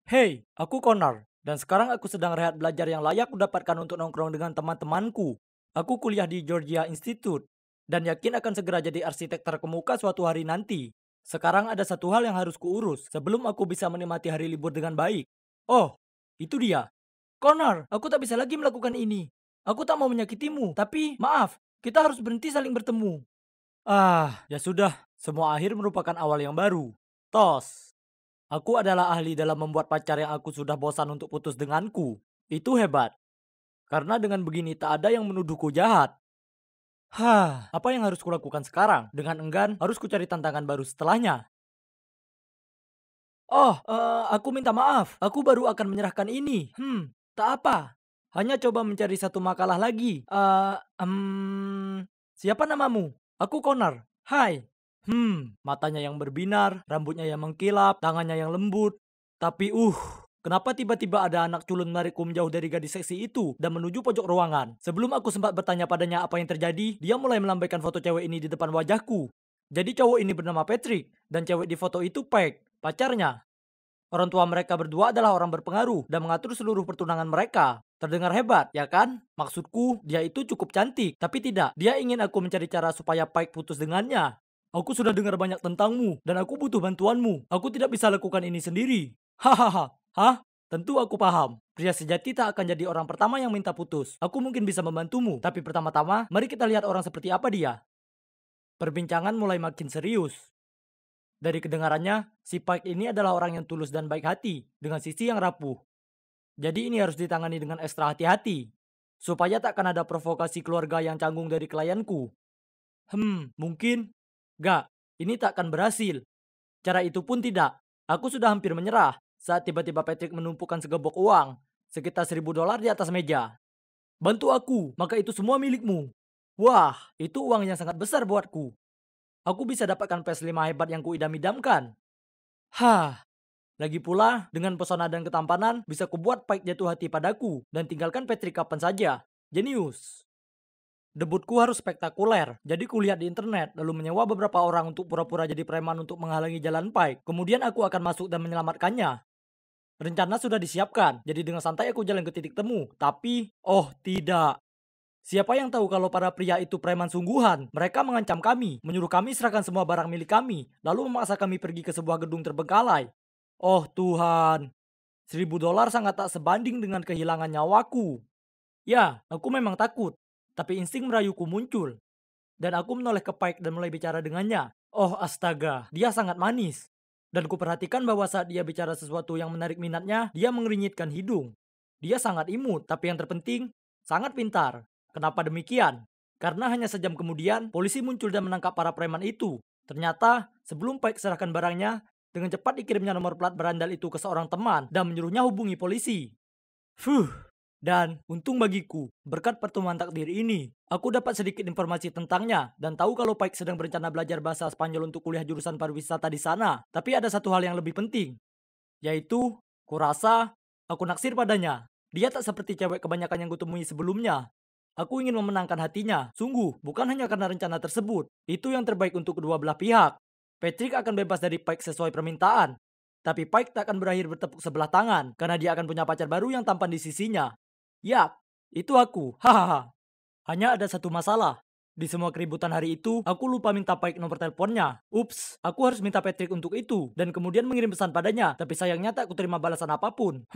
Hei, aku Connor, dan sekarang aku sedang rehat belajar yang layak kudapatkan untuk nongkrong dengan teman-temanku. Aku kuliah di Georgia Institute, dan yakin akan segera jadi arsitek terkemuka suatu hari nanti. Sekarang ada satu hal yang harus kuurus sebelum aku bisa menikmati hari libur dengan baik. Oh, itu dia. Connor, aku tak bisa lagi melakukan ini. Aku tak mau menyakitimu, tapi maaf, kita harus berhenti saling bertemu. Ya sudah, semua akhir merupakan awal yang baru. Tos. Aku adalah ahli dalam membuat pacar yang aku sudah bosan untuk putus denganku. Itu hebat. Karena dengan begini tak ada yang menuduhku jahat. Apa yang harus kulakukan sekarang? Dengan enggan, harus kucari tantangan baru setelahnya. Aku minta maaf. Aku baru akan menyerahkan ini. Tak apa. Hanya coba mencari satu makalah lagi. Siapa namamu? Aku Connor. Hai. Matanya yang berbinar, rambutnya yang mengkilap, tangannya yang lembut. Tapi kenapa tiba-tiba ada anak culun menarikku menjauh dari gadis seksi itu dan menuju pojok ruangan? Sebelum aku sempat bertanya padanya apa yang terjadi, dia mulai melambaikan foto cewek ini di depan wajahku. Jadi cowok ini bernama Patrick, dan cewek di foto itu Peg, pacarnya. Orang tua mereka berdua adalah orang berpengaruh dan mengatur seluruh pertunangan mereka. Terdengar hebat, ya kan? Maksudku, dia itu cukup cantik, tapi tidak. Dia ingin aku mencari cara supaya Pike putus dengannya. Aku sudah dengar banyak tentangmu, dan aku butuh bantuanmu. Aku tidak bisa lakukan ini sendiri. Hahaha. Hah? Tentu aku paham. Pria sejati tak akan jadi orang pertama yang minta putus. Aku mungkin bisa membantumu, tapi pertama-tama, mari kita lihat orang seperti apa dia. Perbincangan mulai makin serius. Dari kedengarannya, si Pike ini adalah orang yang tulus dan baik hati, dengan sisi yang rapuh. Jadi ini harus ditangani dengan ekstra hati-hati, supaya tak akan ada provokasi keluarga yang canggung dari klienku. Mungkin. Gak, ini tak akan berhasil. Cara itu pun tidak. Aku sudah hampir menyerah, saat tiba-tiba Patrick menumpukan segebok uang, sekitar $1.000 di atas meja. Bantu aku, maka itu semua milikmu. Wah, itu uang yang sangat besar buatku. Aku bisa dapatkan PS5 hebat yang kuidam-idamkan. Lagi pula, dengan pesona dan ketampanan, bisa kubuat Pike jatuh hati padaku dan tinggalkan Patrick kapan saja. Jenius. Debutku harus spektakuler, jadi kulihat di internet, lalu menyewa beberapa orang untuk pura-pura jadi preman untuk menghalangi jalan Pike. Kemudian aku akan masuk dan menyelamatkannya. Rencana sudah disiapkan, jadi dengan santai aku jalan ke titik temu. Tapi, tidak. Siapa yang tahu kalau para pria itu preman sungguhan? Mereka mengancam kami, menyuruh kami serahkan semua barang milik kami, lalu memaksa kami pergi ke sebuah gedung terbengkalai. Oh Tuhan, $1.000 sangat tak sebanding dengan kehilangan nyawaku. Ya, aku memang takut, tapi insting merayuku muncul. Dan aku menoleh ke Pike dan mulai bicara dengannya. Oh astaga, dia sangat manis. Dan kuperhatikan bahwa saat dia bicara sesuatu yang menarik minatnya, dia mengernyitkan hidung. Dia sangat imut, tapi yang terpenting, sangat pintar. Kenapa demikian? Karena hanya sejam kemudian, polisi muncul dan menangkap para preman itu. Ternyata, sebelum Pike serahkan barangnya, dengan cepat dikirimnya nomor plat berandal itu ke seorang teman dan menyuruhnya hubungi polisi. Dan untung bagiku, berkat pertemuan takdir ini, aku dapat sedikit informasi tentangnya dan tahu kalau Pike sedang berencana belajar bahasa Spanyol untuk kuliah jurusan pariwisata di sana. Tapi ada satu hal yang lebih penting, yaitu, kurasa, aku naksir padanya. Dia tak seperti cewek kebanyakan yang kutemui sebelumnya. Aku ingin memenangkan hatinya, sungguh, bukan hanya karena rencana tersebut. Itu yang terbaik untuk kedua belah pihak. Patrick akan bebas dari Pike sesuai permintaan. Tapi Pike tak akan berakhir bertepuk sebelah tangan, karena dia akan punya pacar baru yang tampan di sisinya. Yap, itu aku, hahaha. Hanya ada satu masalah. Di semua keributan hari itu, aku lupa minta Pike nomor teleponnya. Ups, aku harus minta Patrick untuk itu, dan kemudian mengirim pesan padanya, tapi sayangnya tak kuterima balasan apapun.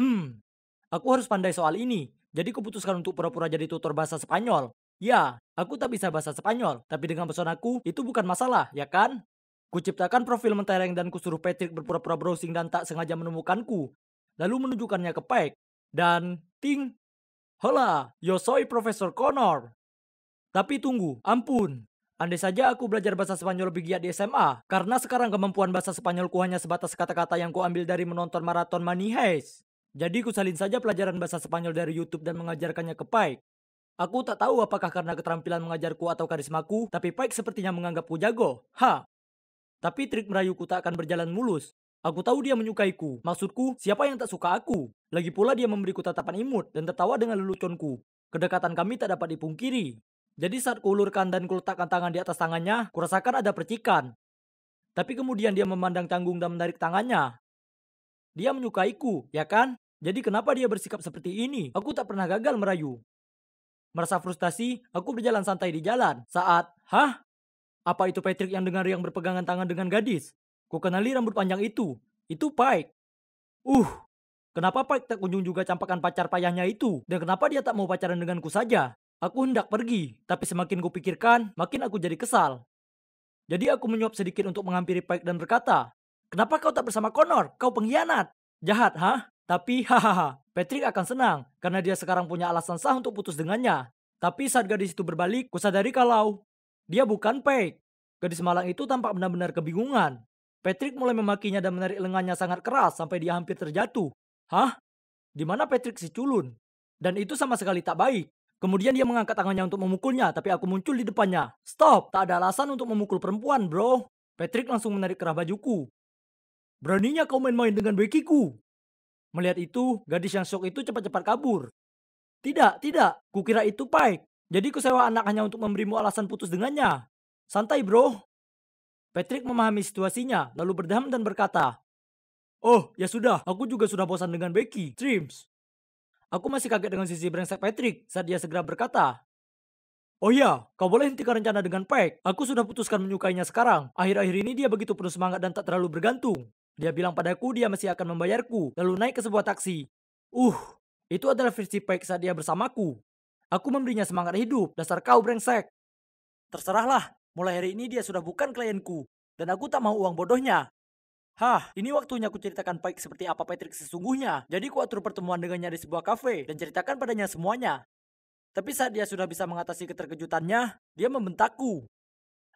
Aku harus pandai soal ini, jadi kuputuskan untuk pura-pura jadi tutor bahasa Spanyol. Ya, aku tak bisa bahasa Spanyol, tapi dengan pesonaku, itu bukan masalah, ya kan? Kuciptakan profil mentereng dan kusuruh Patrick berpura-pura browsing dan tak sengaja menemukanku. Lalu menunjukkannya ke Pike. Dan, ting, hola, yo soy Profesor Connor. Tapi tunggu, ampun. Andai saja aku belajar bahasa Spanyol lebih giat di SMA, karena sekarang kemampuan bahasa Spanyolku hanya sebatas kata-kata yang kuambil dari menonton maraton Money Heist. Jadi kusalin saja pelajaran bahasa Spanyol dari YouTube dan mengajarkannya ke Pike. Aku tak tahu apakah karena keterampilan mengajarku atau karismaku, tapi Pike sepertinya menganggapku jago. Tapi trik merayuku tak akan berjalan mulus. Aku tahu dia menyukaiku. Maksudku, siapa yang tak suka aku? Lagi pula dia memberiku tatapan imut dan tertawa dengan leluconku. Kedekatan kami tak dapat dipungkiri. Jadi saat kuulurkan dan kuletakkan tangan di atas tangannya, kurasakan ada percikan. Tapi kemudian dia memandang canggung dan menarik tangannya. Dia menyukaiku, ya kan? Jadi kenapa dia bersikap seperti ini? Aku tak pernah gagal merayu. Merasa frustasi, aku berjalan santai di jalan. Hah? Apa itu Patrick yang dengar yang berpegangan tangan dengan gadis? Ku kenali rambut panjang itu. Itu Pike. Uh, kenapa Pike tak kunjung juga campakan pacar payahnya itu? Dan kenapa dia tak mau pacaran denganku saja? Aku hendak pergi, tapi semakin kupikirkan, makin aku jadi kesal. Jadi aku menyuap sedikit untuk menghampiri Pike dan berkata, "Kenapa kau tak bersama Connor? Kau pengkhianat." Jahat, hah? Tapi hahaha, Patrick akan senang karena dia sekarang punya alasan sah untuk putus dengannya. Tapi saat gadis itu berbalik, kusadari kalau dia bukan Pike. Gadis malang itu tampak benar-benar kebingungan. Patrick mulai memakinya dan menarik lengannya sangat keras sampai dia hampir terjatuh. Hah? Di mana Patrick si culun? Dan itu sama sekali tak baik. Kemudian dia mengangkat tangannya untuk memukulnya, tapi aku muncul di depannya. Stop, tak ada alasan untuk memukul perempuan, bro. Patrick langsung menarik kerah bajuku. Beraninya kau main-main dengan bekiku. Melihat itu, gadis yang syok itu cepat-cepat kabur. Tidak, tidak, kukira itu Pike. Jadi kusewa anak hanya untuk memberimu alasan putus dengannya. Santai, bro. Patrick memahami situasinya, lalu berdeham dan berkata, "Oh, ya sudah, aku juga sudah bosan dengan Becky, Trims." Aku masih kaget dengan sisi brengsek Patrick saat dia segera berkata, "Oh ya, kau boleh hentikan rencana dengan Pike. Aku sudah putuskan menyukainya sekarang. Akhir-akhir ini dia begitu penuh semangat dan tak terlalu bergantung. Dia bilang padaku dia masih akan membayarku, lalu naik ke sebuah taksi. Uh, itu adalah versi Pike saat dia bersamaku. Aku memberinya semangat hidup, dasar kau brengsek. Terserahlah, mulai hari ini dia sudah bukan klienku, dan aku tak mau uang bodohnya." Hah, ini waktunya aku ceritakan Pike seperti apa Patrick sesungguhnya. Jadi ku atur pertemuan dengannya di sebuah kafe dan ceritakan padanya semuanya. Tapi saat dia sudah bisa mengatasi keterkejutannya, dia membentakku.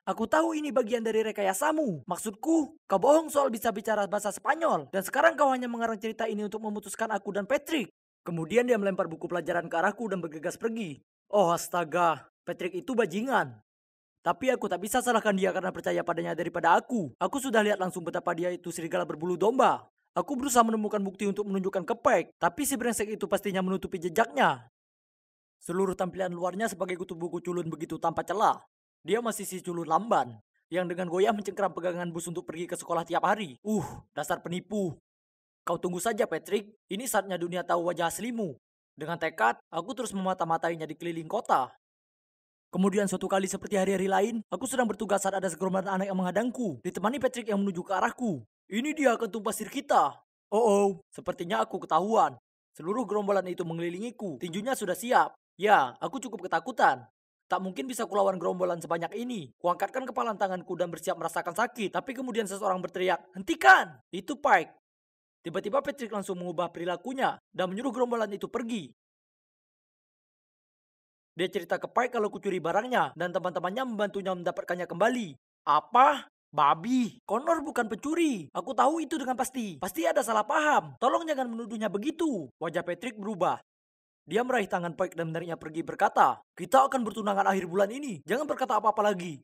"Aku tahu ini bagian dari rekayasamu. Maksudku, kau bohong soal bisa bicara bahasa Spanyol. Dan sekarang kau hanya mengarang cerita ini untuk memutuskan aku dan Patrick." Kemudian dia melempar buku pelajaran ke arahku dan bergegas pergi. Oh astaga, Patrick itu bajingan. Tapi aku tak bisa salahkan dia karena percaya padanya daripada aku. Aku sudah lihat langsung betapa dia itu serigala berbulu domba. Aku berusaha menemukan bukti untuk menunjukkan ke Pike, tapi si brengsek itu pastinya menutupi jejaknya. Seluruh tampilan luarnya sebagai kutu buku culun begitu tanpa celah. Dia masih si culun lamban, yang dengan goyah mencengkeram pegangan bus untuk pergi ke sekolah tiap hari. Dasar penipu. Kau tunggu saja Patrick, ini saatnya dunia tahu wajah aslimu. Dengan tekad, aku terus memata-matainya di keliling kota. Kemudian suatu kali seperti hari-hari lain, aku sedang bertugas saat ada segerombolan anak yang menghadangku, ditemani Patrick yang menuju ke arahku. "Ini dia ketum pasir kita." Oh, sepertinya aku ketahuan. Seluruh gerombolan itu mengelilingiku, tinjunya sudah siap. Ya, aku cukup ketakutan. Tak mungkin bisa kulawan gerombolan sebanyak ini. Kuangkatkan kepalan tanganku dan bersiap merasakan sakit. Tapi kemudian seseorang berteriak, "Hentikan!" Itu Pike. Tiba-tiba Patrick langsung mengubah perilakunya dan menyuruh gerombolan itu pergi. Dia cerita ke Pike kalau kucuri barangnya dan teman-temannya membantunya mendapatkannya kembali. Apa? Babi, Connor bukan pencuri. Aku tahu itu dengan pasti. Pasti ada salah paham. Tolong jangan menuduhnya begitu. Wajah Patrick berubah. Dia meraih tangan Pike dan menariknya pergi berkata, "Kita akan bertunangan akhir bulan ini. Jangan berkata apa-apa lagi."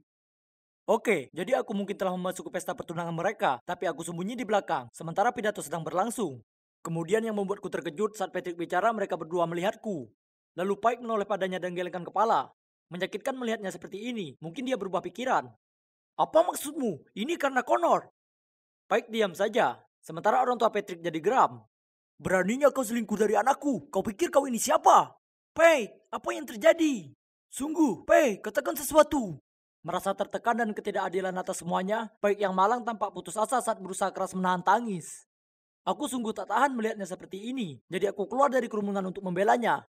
Oke, jadi aku mungkin telah memasuki pesta pertunangan mereka, tapi aku sembunyi di belakang, sementara pidato sedang berlangsung. Kemudian yang membuatku terkejut saat Patrick bicara mereka berdua melihatku. Lalu Pike menoleh padanya dan gelengkan kepala. Menyakitkan melihatnya seperti ini, mungkin dia berubah pikiran. "Apa maksudmu? Ini karena Connor." Pike diam saja, sementara orang tua Patrick jadi geram. "Beraninya kau selingkuh dari anakku? Kau pikir kau ini siapa?" "Pike, apa yang terjadi?" "Sungguh, Pike, katakan sesuatu." Merasa tertekan dan ketidakadilan atas semuanya, Pike yang malang tampak putus asa saat berusaha keras menahan tangis. Aku sungguh tak tahan melihatnya seperti ini, jadi aku keluar dari kerumunan untuk membelanya.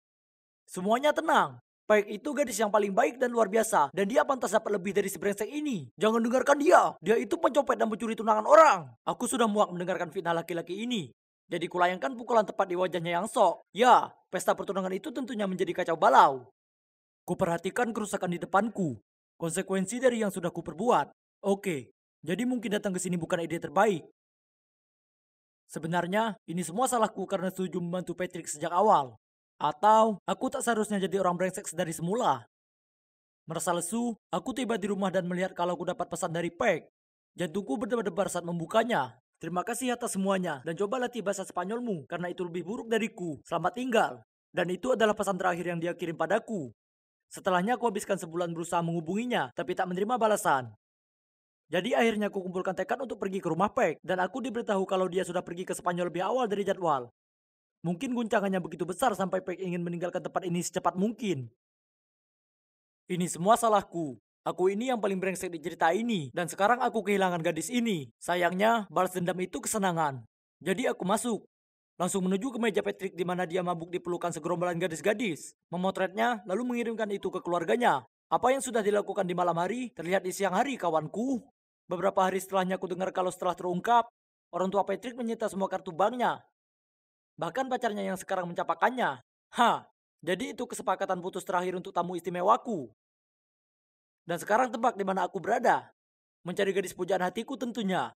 "Semuanya tenang. Pike itu gadis yang paling baik dan luar biasa, dan dia pantas dapat lebih dari si brengsek ini. Jangan dengarkan dia. Dia itu pencopet dan pencuri tunangan orang." Aku sudah muak mendengarkan fitnah laki-laki ini. Jadi kulayangkan pukulan tepat di wajahnya yang sok. Ya, pesta pertunangan itu tentunya menjadi kacau balau. Kuperhatikan kerusakan di depanku. Konsekuensi dari yang sudah kuperbuat. Oke, jadi mungkin datang ke sini bukan ide terbaik. Sebenarnya, ini semua salahku karena setuju membantu Patrick sejak awal. Atau, aku tak seharusnya jadi orang brengsek dari semula. Merasa lesu, aku tiba di rumah dan melihat kalau aku dapat pesan dari Pike. Jantungku berdebar-debar saat membukanya. "Terima kasih atas semuanya, dan coba latih bahasa Spanyolmu, karena itu lebih buruk dariku. Selamat tinggal." Dan itu adalah pesan terakhir yang dia kirim padaku. Setelahnya aku habiskan sebulan berusaha menghubunginya, tapi tak menerima balasan. Jadi akhirnya aku kumpulkan tekad untuk pergi ke rumah Paik, dan aku diberitahu kalau dia sudah pergi ke Spanyol lebih awal dari jadwal. Mungkin guncangannya begitu besar sampai Paik ingin meninggalkan tempat ini secepat mungkin. Ini semua salahku. Aku ini yang paling brengsek di cerita ini, dan sekarang aku kehilangan gadis ini. Sayangnya, balas dendam itu kesenangan. Jadi aku masuk. Langsung menuju ke meja Patrick di mana dia mabuk di pelukan segerombolan gadis-gadis. Memotretnya, lalu mengirimkan itu ke keluarganya. Apa yang sudah dilakukan di malam hari, terlihat di siang hari, kawanku. Beberapa hari setelahnya aku dengar kalau setelah terungkap, orang tua Patrick menyita semua kartu banknya. Bahkan pacarnya yang sekarang mencapakannya. Jadi itu kesepakatan putus terakhir untuk tamu istimewaku. Dan sekarang tebak di mana aku berada. Mencari gadis pujaan hatiku tentunya.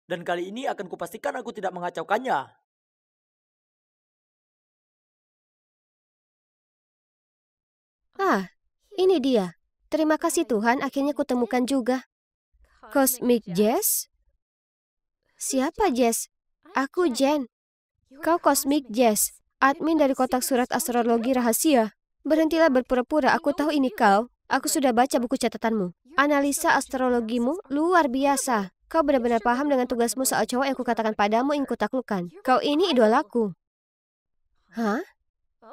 Dan kali ini akan kupastikan aku tidak mengacaukannya. Ini dia. Terima kasih Tuhan, akhirnya kutemukan juga. Cosmic Jazz? Siapa Jazz? Aku Jen. Kau Cosmic Jazz, admin dari kotak surat astrologi rahasia. Berhentilah berpura-pura, aku tahu ini kau. Aku sudah baca buku catatanmu. Analisa astrologimu luar biasa. Kau benar-benar paham dengan tugasmu soal cowok yang kukatakan padamu ingin kutaklukkan. Kau ini idolaku. Hah?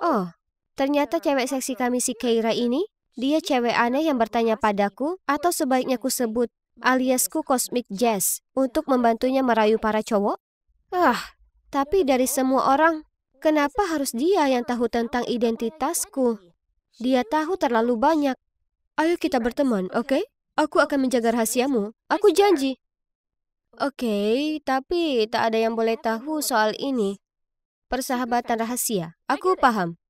Oh, ternyata cewek seksi kami si Keira ini, dia cewek aneh yang bertanya padaku, atau sebaiknya ku sebut aliasku Cosmic Jazz, untuk membantunya merayu para cowok? Tapi dari semua orang, kenapa harus dia yang tahu tentang identitasku? Dia tahu terlalu banyak. Ayo kita berteman, oke? Aku akan menjaga rahasiamu. Aku janji. Oke, tapi tak ada yang boleh tahu soal ini. Persahabatan rahasia. Aku paham.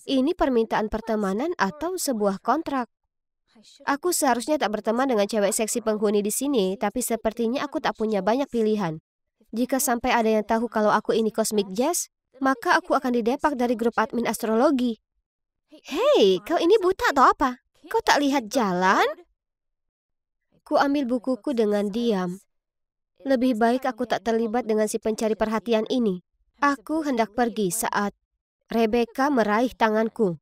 Ini permintaan pertemanan atau sebuah kontrak? Aku seharusnya tak berteman dengan cewek seksi penghuni di sini, tapi sepertinya aku tak punya banyak pilihan. Jika sampai ada yang tahu kalau aku ini Cosmic Jazz, maka aku akan didepak dari grup admin astrologi. Hei, kau ini buta atau apa? Kau tak lihat jalan? Ku ambil bukuku dengan diam. Lebih baik aku tak terlibat dengan si pencari perhatian ini. Aku hendak pergi saat Rebecca meraih tanganku.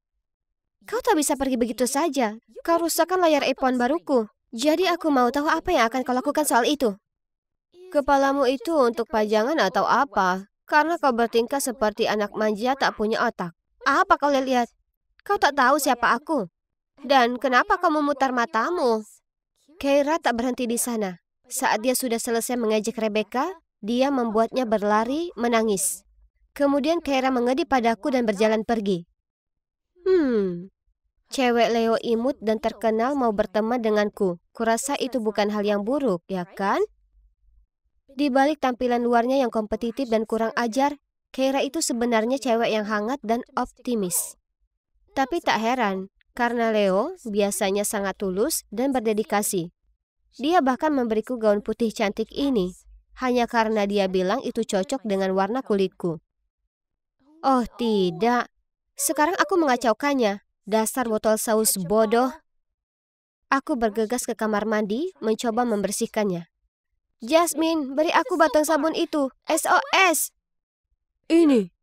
Kau tak bisa pergi begitu saja. Kau rusakkan layar iPhone baruku. Jadi aku mau tahu apa yang akan kau lakukan soal itu. Kepalamu itu untuk pajangan atau apa? Karena kau bertingkah seperti anak manja tak punya otak. Apa kau lihat? Kau tak tahu siapa aku. Dan kenapa kau memutar matamu? Keira tak berhenti di sana. Saat dia sudah selesai mengejek Rebecca, dia membuatnya berlari, menangis. Kemudian Keira mengedip padaku dan berjalan pergi. Cewek Leo imut dan terkenal mau berteman denganku. Kurasa itu bukan hal yang buruk, ya kan? Di balik tampilan luarnya yang kompetitif dan kurang ajar, Keira itu sebenarnya cewek yang hangat dan optimis. Tapi tak heran, karena Leo biasanya sangat tulus dan berdedikasi. Dia bahkan memberiku gaun putih cantik ini, hanya karena dia bilang itu cocok dengan warna kulitku. Oh tidak, sekarang aku mengacaukannya. Dasar botol saus bodoh. Aku bergegas ke kamar mandi, mencoba membersihkannya. Jasmine, beri aku batang sabun itu. SOS! Ini.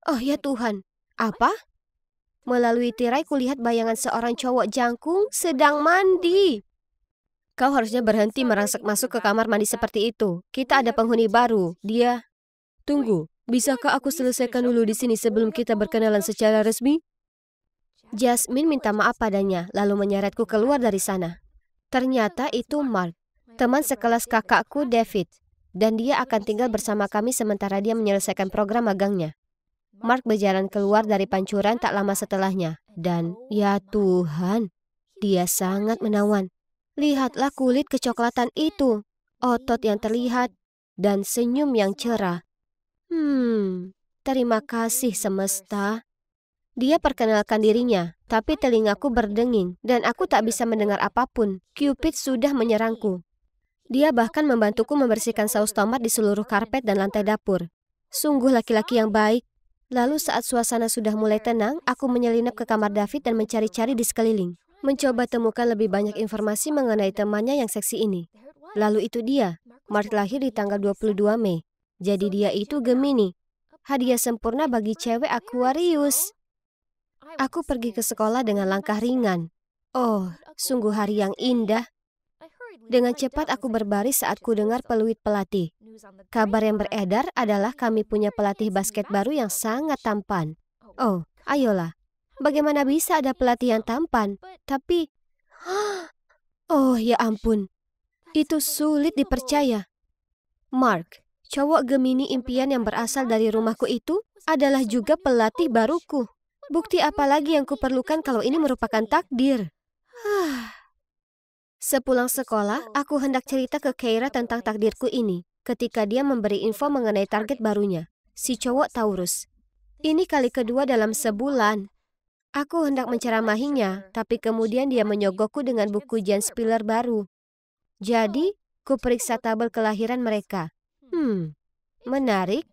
Oh ya Tuhan. Apa? Melalui tirai kulihat bayangan seorang cowok jangkung sedang mandi. Kau harusnya berhenti merangsek masuk ke kamar mandi seperti itu. Kita ada penghuni baru. Dia... Tunggu, bisakah aku selesaikan dulu di sini sebelum kita berkenalan secara resmi? Jasmine minta maaf padanya, lalu menyeretku keluar dari sana. Ternyata itu Mark, teman sekelas kakakku David, dan dia akan tinggal bersama kami sementara dia menyelesaikan program magangnya. Mark berjalan keluar dari pancuran tak lama setelahnya, dan ya Tuhan, dia sangat menawan. Lihatlah kulit kecoklatan itu, otot yang terlihat, dan senyum yang cerah. Terima kasih semesta. Dia perkenalkan dirinya, tapi telingaku berdenging, dan aku tak bisa mendengar apapun. Cupid sudah menyerangku. Dia bahkan membantuku membersihkan saus tomat di seluruh karpet dan lantai dapur. Sungguh laki-laki yang baik. Lalu saat suasana sudah mulai tenang, aku menyelinap ke kamar David dan mencari-cari di sekeliling. Mencoba temukan lebih banyak informasi mengenai temannya yang seksi ini. Lalu itu dia, Mark lahir di tanggal 22 Mei. Jadi dia itu Gemini. Hadiah sempurna bagi cewek Aquarius. Aku pergi ke sekolah dengan langkah ringan. Oh, sungguh hari yang indah. Dengan cepat aku berbaris saat ku dengar peluit pelatih. Kabar yang beredar adalah kami punya pelatih basket baru yang sangat tampan. Oh, ayolah. Bagaimana bisa ada pelatih yang tampan? Tapi, oh ya ampun, itu sulit dipercaya. Mark, cowok Gemini impian yang berasal dari rumahku itu adalah juga pelatih baruku. Bukti apa lagi yang kuperlukan kalau ini merupakan takdir? Sepulang sekolah, aku hendak cerita ke Keira tentang takdirku ini. Ketika dia memberi info mengenai target barunya, si cowok Taurus. Ini kali kedua dalam sebulan. Aku hendak menceramahinya, tapi kemudian dia menyogokku dengan buku Jan Spiller baru. Jadi, ku periksa tabel kelahiran mereka. Menarik.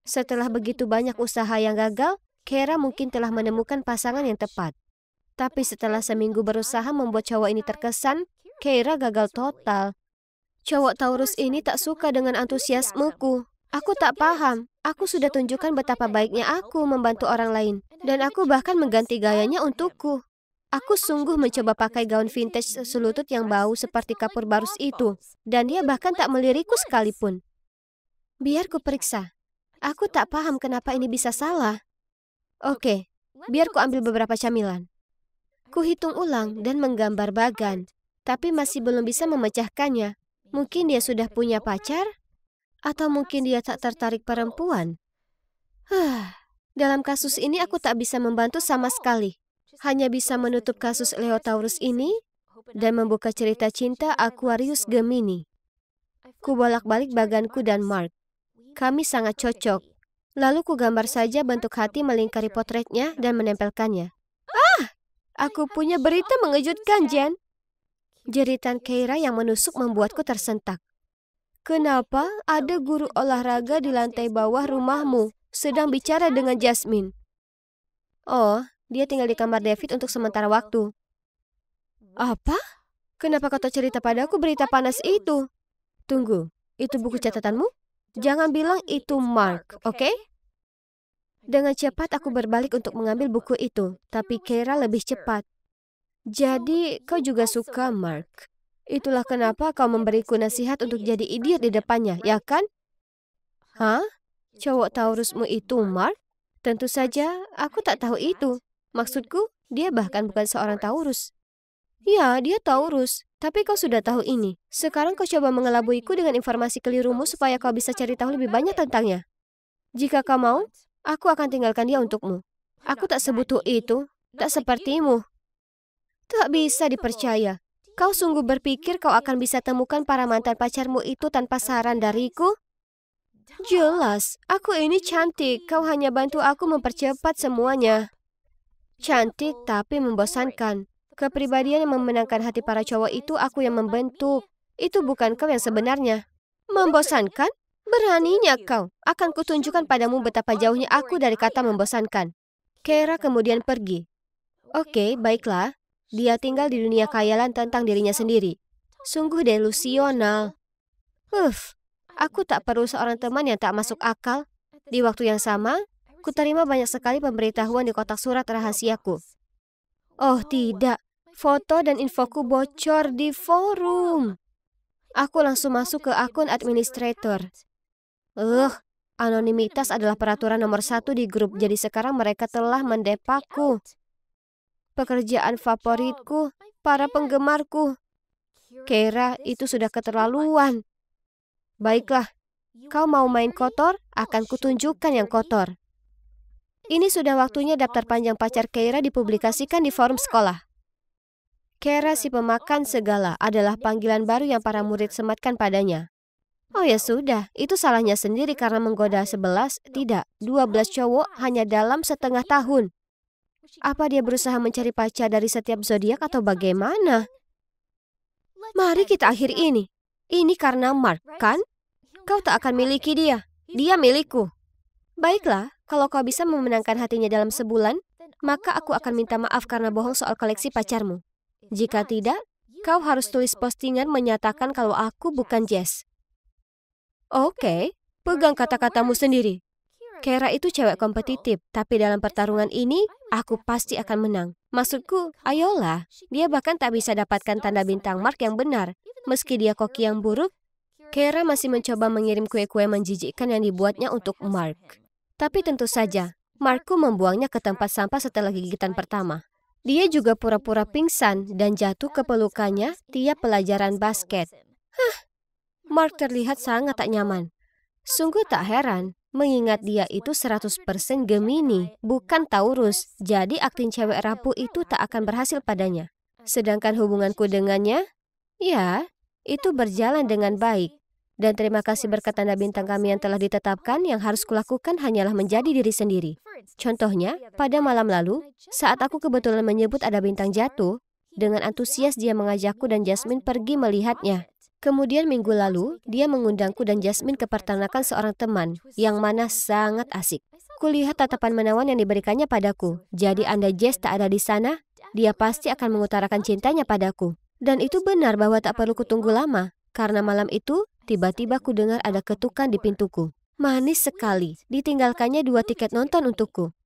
Setelah begitu banyak usaha yang gagal, Keira mungkin telah menemukan pasangan yang tepat. Tapi setelah seminggu berusaha membuat cowok ini terkesan, Keira gagal total. Cowok Taurus ini tak suka dengan antusiasmeku. Aku tak paham. Aku sudah tunjukkan betapa baiknya aku membantu orang lain. Dan aku bahkan mengganti gayanya untukku. Aku sungguh mencoba pakai gaun vintage selutut yang bau seperti kapur barus itu. Dan dia bahkan tak melirikku sekalipun. Biar ku periksa. Aku tak paham kenapa ini bisa salah. Oke, biar ku ambil beberapa camilan. Ku hitung ulang dan menggambar bagan, tapi masih belum bisa memecahkannya. Mungkin dia sudah punya pacar? Atau mungkin dia tak tertarik perempuan? Dalam kasus ini aku tak bisa membantu sama sekali. Hanya bisa menutup kasus Leo Taurus ini dan membuka cerita cinta Aquarius Gemini. Ku bolak-balik baganku dan Mark. Kami sangat cocok. Lalu ku gambar saja bentuk hati melingkari potretnya dan menempelkannya. Aku punya berita mengejutkan, Jen. Jeritan Keira yang menusuk membuatku tersentak. Kenapa ada guru olahraga di lantai bawah rumahmu sedang bicara dengan Jasmine? Oh, dia tinggal di kamar David untuk sementara waktu. Apa? Kenapa kau tak cerita padaku berita panas itu? Tunggu, itu buku catatanmu? Jangan bilang itu Mark, oke? Dengan cepat aku berbalik untuk mengambil buku itu, tapi Keira lebih cepat. Jadi, kau juga suka Mark. Itulah kenapa kau memberiku nasihat untuk jadi idiot di depannya, ya kan? Hah? Cowok Taurusmu itu Mark? Tentu saja, aku tak tahu itu. Maksudku, dia bahkan bukan seorang Taurus. Ya, dia Taurus. Tapi kau sudah tahu ini. Sekarang kau coba mengelabuiku dengan informasi kelirumu supaya kau bisa cari tahu lebih banyak tentangnya. Jika kau mau, aku akan tinggalkan dia untukmu. Aku tak sebutuh itu, tak sepertimu. Tak bisa dipercaya. Kau sungguh berpikir kau akan bisa temukan para mantan pacarmu itu tanpa saran dariku? Jelas, aku ini cantik. Kau hanya bantu aku mempercepat semuanya. Cantik tapi membosankan. Kepribadian yang memenangkan hati para cowok itu aku yang membentuk. Itu bukan kau yang sebenarnya. Membosankan? Beraninya kau. Akan kutunjukkan padamu betapa jauhnya aku dari kata membosankan. Keira kemudian pergi. Oke, baiklah. Dia tinggal di dunia khayalan tentang dirinya sendiri. Sungguh delusional. Aku tak perlu seorang teman yang tak masuk akal. Di waktu yang sama, ku terima banyak sekali pemberitahuan di kotak surat rahasiaku. Oh tidak, foto dan infoku bocor di forum. Aku langsung masuk ke akun administrator. Anonimitas adalah peraturan nomor 1 di grup, jadi sekarang mereka telah mendepakku. Pekerjaan favoritku, para penggemarku. Keira, itu sudah keterlaluan. Baiklah, kau mau main kotor? Akan kutunjukkan yang kotor. Ini sudah waktunya daftar panjang pacar Keira dipublikasikan di forum sekolah. Keira si pemakan segala adalah panggilan baru yang para murid sematkan padanya. Oh ya sudah, itu salahnya sendiri karena menggoda 11, tidak, 12 cowok hanya dalam setengah tahun. Apa dia berusaha mencari pacar dari setiap zodiak atau bagaimana? Mari kita akhiri ini. Ini karena Mark, kan? Kau tak akan miliki dia. Dia milikku. Baiklah, kalau kau bisa memenangkan hatinya dalam sebulan, maka aku akan minta maaf karena bohong soal koleksi pacarmu. Jika tidak, kau harus tulis postingan menyatakan kalau aku bukan Jess. Oke, pegang kata-katamu sendiri. Keira itu cewek kompetitif, tapi dalam pertarungan ini, aku pasti akan menang. Maksudku, ayolah. Dia bahkan tak bisa dapatkan tanda bintang Mark yang benar. Meski dia koki yang buruk, Keira masih mencoba mengirim kue-kue menjijikkan yang dibuatnya untuk Mark. Tapi tentu saja, Markku membuangnya ke tempat sampah setelah gigitan pertama. Dia juga pura-pura pingsan dan jatuh ke pelukannya tiap pelajaran basket. Mark terlihat sangat tak nyaman. Sungguh tak heran, mengingat dia itu 100% Gemini, bukan Taurus. Jadi akting cewek rapuh itu tak akan berhasil padanya. Sedangkan hubunganku dengannya, ya, itu berjalan dengan baik. Dan terima kasih berkat tanda bintang kami yang telah ditetapkan, yang harus kulakukan hanyalah menjadi diri sendiri. Contohnya, pada malam lalu, saat aku kebetulan menyebut ada bintang jatuh, dengan antusias dia mengajakku dan Jasmine pergi melihatnya. Kemudian minggu lalu, dia mengundangku dan Jasmine ke peternakan seorang teman, yang mana sangat asik. Kulihat tatapan menawan yang diberikannya padaku. Jadi andai Jess tak ada di sana, dia pasti akan mengutarakan cintanya padaku. Dan itu benar bahwa tak perlu kutunggu lama, karena malam itu, tiba-tiba ku dengar ada ketukan di pintuku. Manis sekali, ditinggalkannya 2 tiket nonton untukku.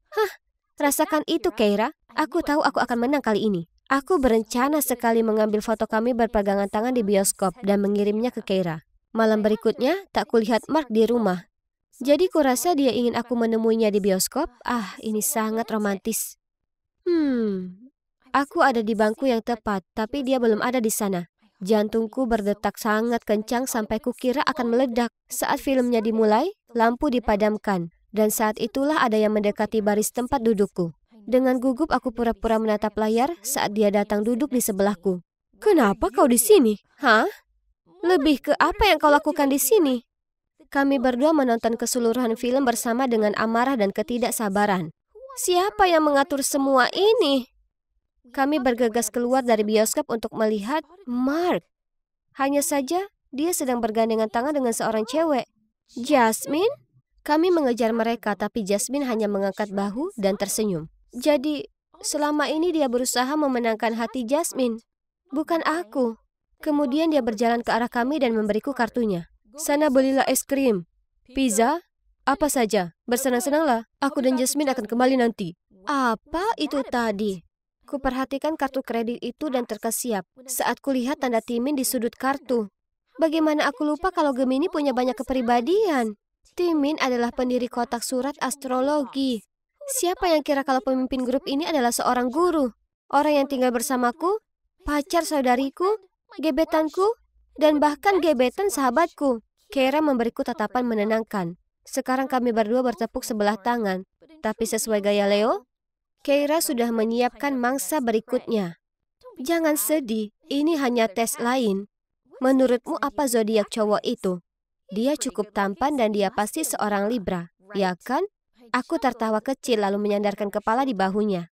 Rasakan itu, Keira. Aku tahu aku akan menang kali ini. Aku berencana sekali mengambil foto kami berpegangan tangan di bioskop dan mengirimnya ke Keira. Malam berikutnya, tak kulihat Mark di rumah. Jadi kurasa dia ingin aku menemuinya di bioskop. Ini sangat romantis. Aku ada di bangku yang tepat, tapi dia belum ada di sana. Jantungku berdetak sangat kencang sampai kukira akan meledak. Saat filmnya dimulai, lampu dipadamkan. Dan saat itulah ada yang mendekati baris tempat dudukku. Dengan gugup aku pura-pura menatap layar saat dia datang duduk di sebelahku. Kenapa kau di sini? Lebih ke apa yang kau lakukan di sini? Kami berdua menonton keseluruhan film bersama dengan amarah dan ketidaksabaran. Siapa yang mengatur semua ini? Kami bergegas keluar dari bioskop untuk melihat Mark. Hanya saja, dia sedang bergandengan tangan dengan seorang cewek. Jasmine? Kami mengejar mereka, tapi Jasmine hanya mengangkat bahu dan tersenyum. Jadi, selama ini dia berusaha memenangkan hati Jasmine, bukan aku. Kemudian dia berjalan ke arah kami dan memberiku kartunya. Sana belilah es krim, pizza, apa saja. Bersenang-senanglah, aku dan Jasmine akan kembali nanti. Apa itu tadi? Kuperhatikan kartu kredit itu dan terkesiap saat kulihat tanda Timin di sudut kartu. Bagaimana aku lupa kalau Gemini punya banyak kepribadian? Timin adalah pendiri kotak surat astrologi. Siapa yang kira kalau pemimpin grup ini adalah seorang guru? Orang yang tinggal bersamaku, pacar saudariku, gebetanku, dan bahkan gebetan sahabatku. Keira memberiku tatapan menenangkan. Sekarang kami berdua bertepuk sebelah tangan. Tapi sesuai gaya Leo, Keira sudah menyiapkan mangsa berikutnya. Jangan sedih, ini hanya tes lain. Menurutmu apa zodiak cowok itu? Dia cukup tampan dan dia pasti seorang Libra, ya kan? Aku tertawa kecil lalu menyandarkan kepala di bahunya.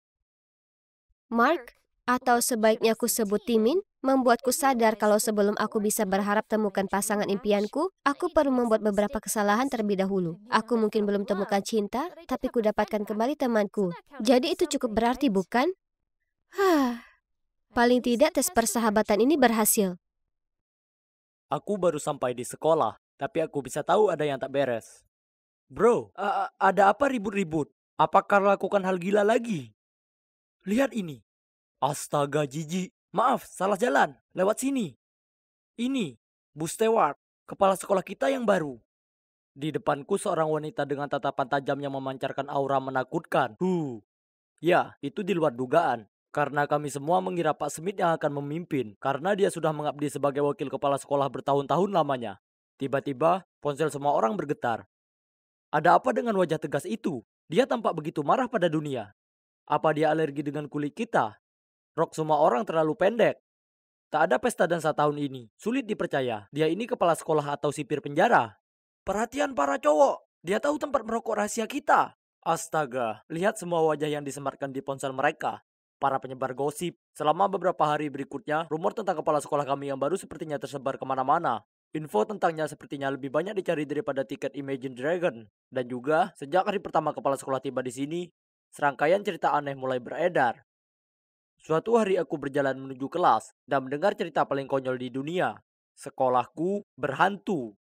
Mark, atau sebaiknya aku sebut Timin, membuatku sadar kalau sebelum aku bisa berharap temukan pasangan impianku, aku perlu membuat beberapa kesalahan terlebih dahulu. Aku mungkin belum temukan cinta, tapi ku dapatkan kembali temanku. Jadi itu cukup berarti, bukan? Paling tidak tes persahabatan ini berhasil. Aku baru sampai di sekolah, tapi aku bisa tahu ada yang tak beres. Bro, ada apa ribut-ribut? Apakah lakukan hal gila lagi? Lihat ini. Astaga, jijik. Maaf, salah jalan. Lewat sini. Ini, Bu Stewart, kepala sekolah kita yang baru. Di depanku seorang wanita dengan tatapan tajam yang memancarkan aura menakutkan. Ya, itu di luar dugaan. Karena kami semua mengira Pak Smith yang akan memimpin. Karena dia sudah mengabdi sebagai wakil kepala sekolah bertahun-tahun lamanya. Tiba-tiba, ponsel semua orang bergetar. Ada apa dengan wajah tegas itu? Dia tampak begitu marah pada dunia. Apa dia alergi dengan kulit kita? Rok semua orang terlalu pendek. Tak ada pesta dansa tahun ini. Sulit dipercaya. Dia ini kepala sekolah atau sipir penjara. Perhatian para cowok. Dia tahu tempat merokok rahasia kita. Astaga, lihat semua wajah yang disematkan di ponsel mereka. Para penyebar gosip. Selama beberapa hari berikutnya, rumor tentang kepala sekolah kami yang baru sepertinya tersebar kemana-mana. Info tentangnya sepertinya lebih banyak dicari daripada tiket Imagine Dragon. Dan juga, sejak hari pertama kepala sekolah tiba di sini, serangkaian cerita aneh mulai beredar. Suatu hari aku berjalan menuju kelas dan mendengar cerita paling konyol di dunia. Sekolahku berhantu.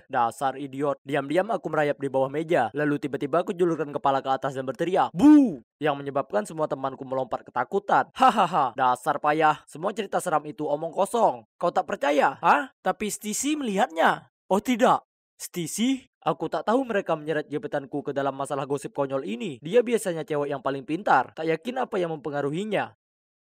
Dasar idiot. Diam-diam aku merayap di bawah meja. Lalu tiba-tiba aku julurkan kepala ke atas dan berteriak, "Bu!" Yang menyebabkan semua temanku melompat ketakutan. Hahaha, dasar payah. Semua cerita seram itu omong kosong. Kau tak percaya? Hah? Tapi Stacy melihatnya. Oh tidak. Stacy? Aku tak tahu mereka menyeret gebetanku ke dalam masalah gosip konyol ini. Dia biasanya cewek yang paling pintar. Tak yakin apa yang mempengaruhinya.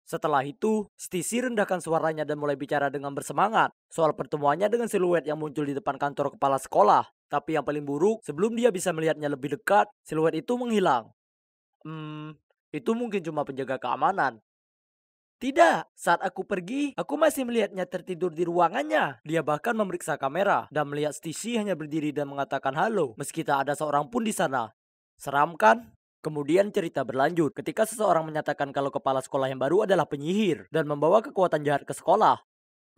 Setelah itu, Stacy rendahkan suaranya dan mulai bicara dengan bersemangat soal pertemuannya dengan siluet yang muncul di depan kantor kepala sekolah. Tapi yang paling buruk, sebelum dia bisa melihatnya lebih dekat, siluet itu menghilang. Itu mungkin cuma penjaga keamanan. Tidak, saat aku pergi, aku masih melihatnya tertidur di ruangannya. Dia bahkan memeriksa kamera dan melihat Stacy hanya berdiri dan mengatakan halo, meski tak ada seorang pun di sana. Seram kan? Kemudian cerita berlanjut ketika seseorang menyatakan kalau kepala sekolah yang baru adalah penyihir dan membawa kekuatan jahat ke sekolah.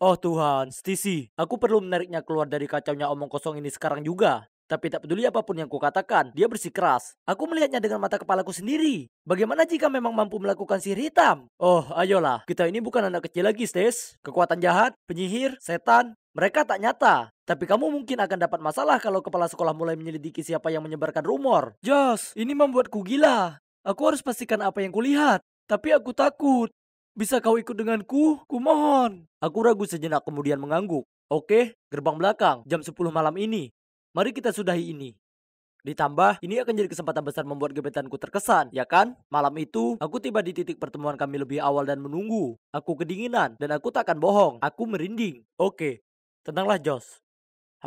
Oh Tuhan, Stacy, aku perlu menariknya keluar dari kacaunya omong kosong ini sekarang juga. Tapi tak peduli apapun yang kukatakan, dia bersikeras. Aku melihatnya dengan mata kepalaku sendiri. Bagaimana jika memang mampu melakukan sihir hitam? Oh, ayolah. Kita ini bukan anak kecil lagi, Stes. Kekuatan jahat, penyihir, setan, mereka tak nyata. Tapi kamu mungkin akan dapat masalah kalau kepala sekolah mulai menyelidiki siapa yang menyebarkan rumor. Josh, ini membuatku gila. Aku harus pastikan apa yang kulihat. Tapi aku takut. Bisa kau ikut denganku? Kumohon. Aku ragu sejenak kemudian mengangguk. Oke, gerbang belakang, jam 10 malam ini. Mari kita sudahi ini. Ditambah, ini akan jadi kesempatan besar membuat gebetanku terkesan, ya kan? Malam itu, aku tiba di titik pertemuan kami lebih awal dan menunggu. Aku kedinginan, dan aku takkan bohong. Aku merinding. Oke, tenanglah Josh.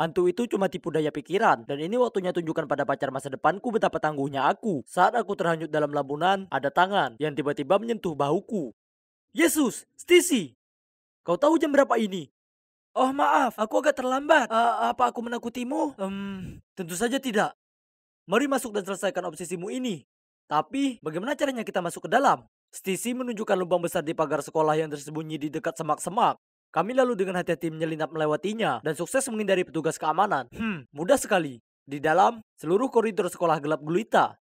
Hantu itu cuma tipu daya pikiran, dan ini waktunya tunjukkan pada pacar masa depanku betapa tangguhnya aku. Saat aku terhanyut dalam lamunan, ada tangan yang tiba-tiba menyentuh bahuku. Yesus, Stacy, kau tahu jam berapa ini? Oh maaf, aku agak terlambat. Apa aku menakutimu? Tentu saja tidak. Mari masuk dan selesaikan obsesimu ini. Tapi, bagaimana caranya kita masuk ke dalam? Stacy menunjukkan lubang besar di pagar sekolah yang tersembunyi di dekat semak-semak. Kami lalu dengan hati-hati menyelinap melewatinya dan sukses menghindari petugas keamanan. Mudah sekali. Di dalam, seluruh koridor sekolah gelap gulita.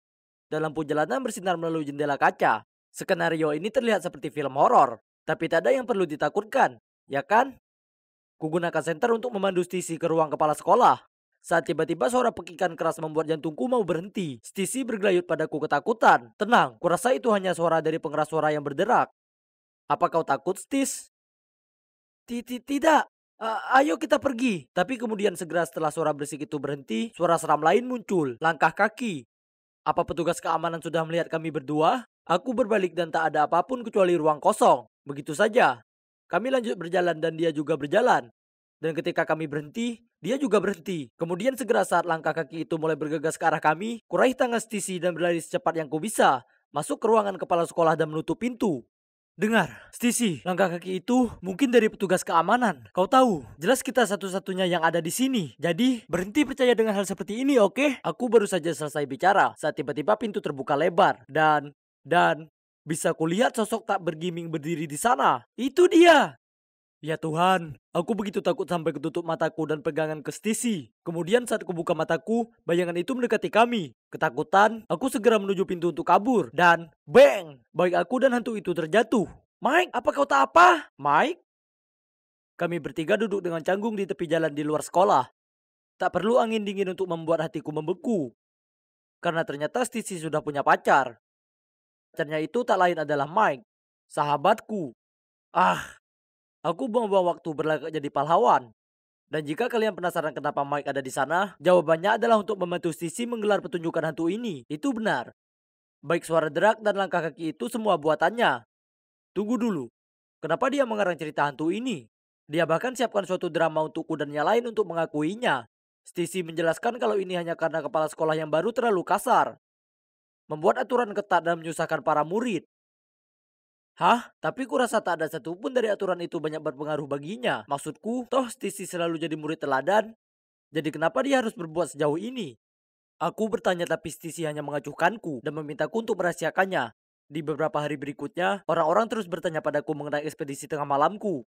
Dan lampu jalanan bersinar melalui jendela kaca. Skenario ini terlihat seperti film horor, tapi tak ada yang perlu ditakutkan, ya kan? Kugunakan senter untuk memandu Stacy ke ruang kepala sekolah. Saat tiba-tiba suara pekikan keras membuat jantungku mau berhenti. Stacy bergelayut padaku ketakutan. Tenang, kurasa itu hanya suara dari pengeras suara yang berderak. Apa kau takut, Stis? Tidak. Ayo kita pergi. Tapi kemudian segera setelah suara berisik itu berhenti, suara seram lain muncul. Langkah kaki. Apa petugas keamanan sudah melihat kami berdua? Aku berbalik dan tak ada apapun kecuali ruang kosong. Begitu saja. Kami lanjut berjalan dan dia juga berjalan. Dan ketika kami berhenti, dia juga berhenti. Kemudian segera saat langkah kaki itu mulai bergegas ke arah kami, kuraih tangan Stacy dan berlari secepat yang kubisa. Masuk ke ruangan kepala sekolah dan menutup pintu. Dengar, Stacy, langkah kaki itu mungkin dari petugas keamanan. Kau tahu, jelas kita satu-satunya yang ada di sini. Jadi, berhenti percaya dengan hal seperti ini, oke? Aku baru saja selesai bicara saat tiba-tiba pintu terbuka lebar. Dan, bisa kulihat sosok tak bergiming berdiri di sana. Itu dia! Ya Tuhan, aku begitu takut sampai ketutup mataku dan pegangan ke Stacy. Kemudian saat kubuka mataku, bayangan itu mendekati kami. Ketakutan, aku segera menuju pintu untuk kabur. Dan, bang! Baik aku dan hantu itu terjatuh. Mike, apa kau tak apa? Mike? Kami bertiga duduk dengan canggung di tepi jalan di luar sekolah. Tak perlu angin dingin untuk membuat hatiku membeku. Karena ternyata Stacy sudah punya pacar. Pacarnya itu tak lain adalah Mike, sahabatku. Aku buang-buang waktu berlagak jadi pahlawan. Dan jika kalian penasaran kenapa Mike ada di sana, jawabannya adalah untuk membantu Stacy menggelar pertunjukan hantu ini. Itu benar. Baik suara derak dan langkah kaki itu semua buatannya. Tunggu dulu. Kenapa dia mengarang cerita hantu ini? Dia bahkan siapkan suatu drama untukku dan yang lain untuk mengakuinya. Stacy menjelaskan kalau ini hanya karena kepala sekolah yang baru terlalu kasar. Membuat aturan ketat dan menyusahkan para murid. Hah? Tapi kurasa tak ada satupun dari aturan itu banyak berpengaruh baginya. Maksudku, toh Stacy selalu jadi murid teladan. Jadi kenapa dia harus berbuat sejauh ini? Aku bertanya tapi Stacy hanya mengacuhkanku dan memintaku untuk merahasiakannya. Di beberapa hari berikutnya, orang-orang terus bertanya padaku mengenai ekspedisi tengah malamku.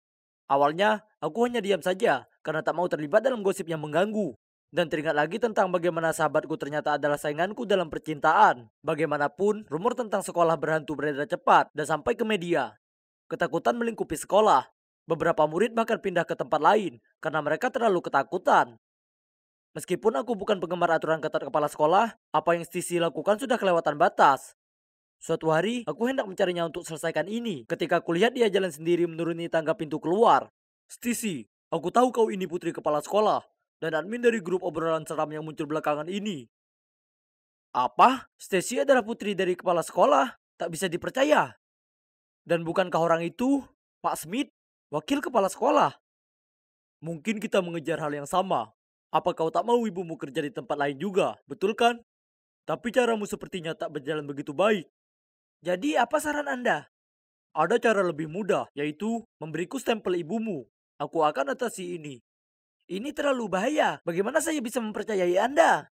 Awalnya, aku hanya diam saja karena tak mau terlibat dalam gosip yang mengganggu. Dan teringat lagi tentang bagaimana sahabatku ternyata adalah sainganku dalam percintaan. Bagaimanapun, rumor tentang sekolah berhantu beredar cepat dan sampai ke media. Ketakutan melingkupi sekolah. Beberapa murid bahkan pindah ke tempat lain karena mereka terlalu ketakutan. Meskipun aku bukan penggemar aturan ketat kepala sekolah, apa yang Stacy lakukan sudah kelewatan batas. Suatu hari, aku hendak mencarinya untuk selesaikan ini ketika kulihat dia jalan sendiri menuruni tangga pintu keluar. Stacy, aku tahu kau ini putri kepala sekolah dan admin dari grup obrolan seram yang muncul belakangan ini. Apa? Stacy adalah putri dari kepala sekolah? Tak bisa dipercaya. Dan bukankah orang itu Pak Smith, wakil kepala sekolah? Mungkin kita mengejar hal yang sama. Apa kau tak mau ibumu kerja di tempat lain juga, betul kan? Tapi caramu sepertinya tak berjalan begitu baik. Jadi apa saran Anda? Ada cara lebih mudah, yaitu memberiku stempel ibumu. Aku akan atasi ini. Ini terlalu bahaya. Bagaimana saya bisa mempercayai Anda?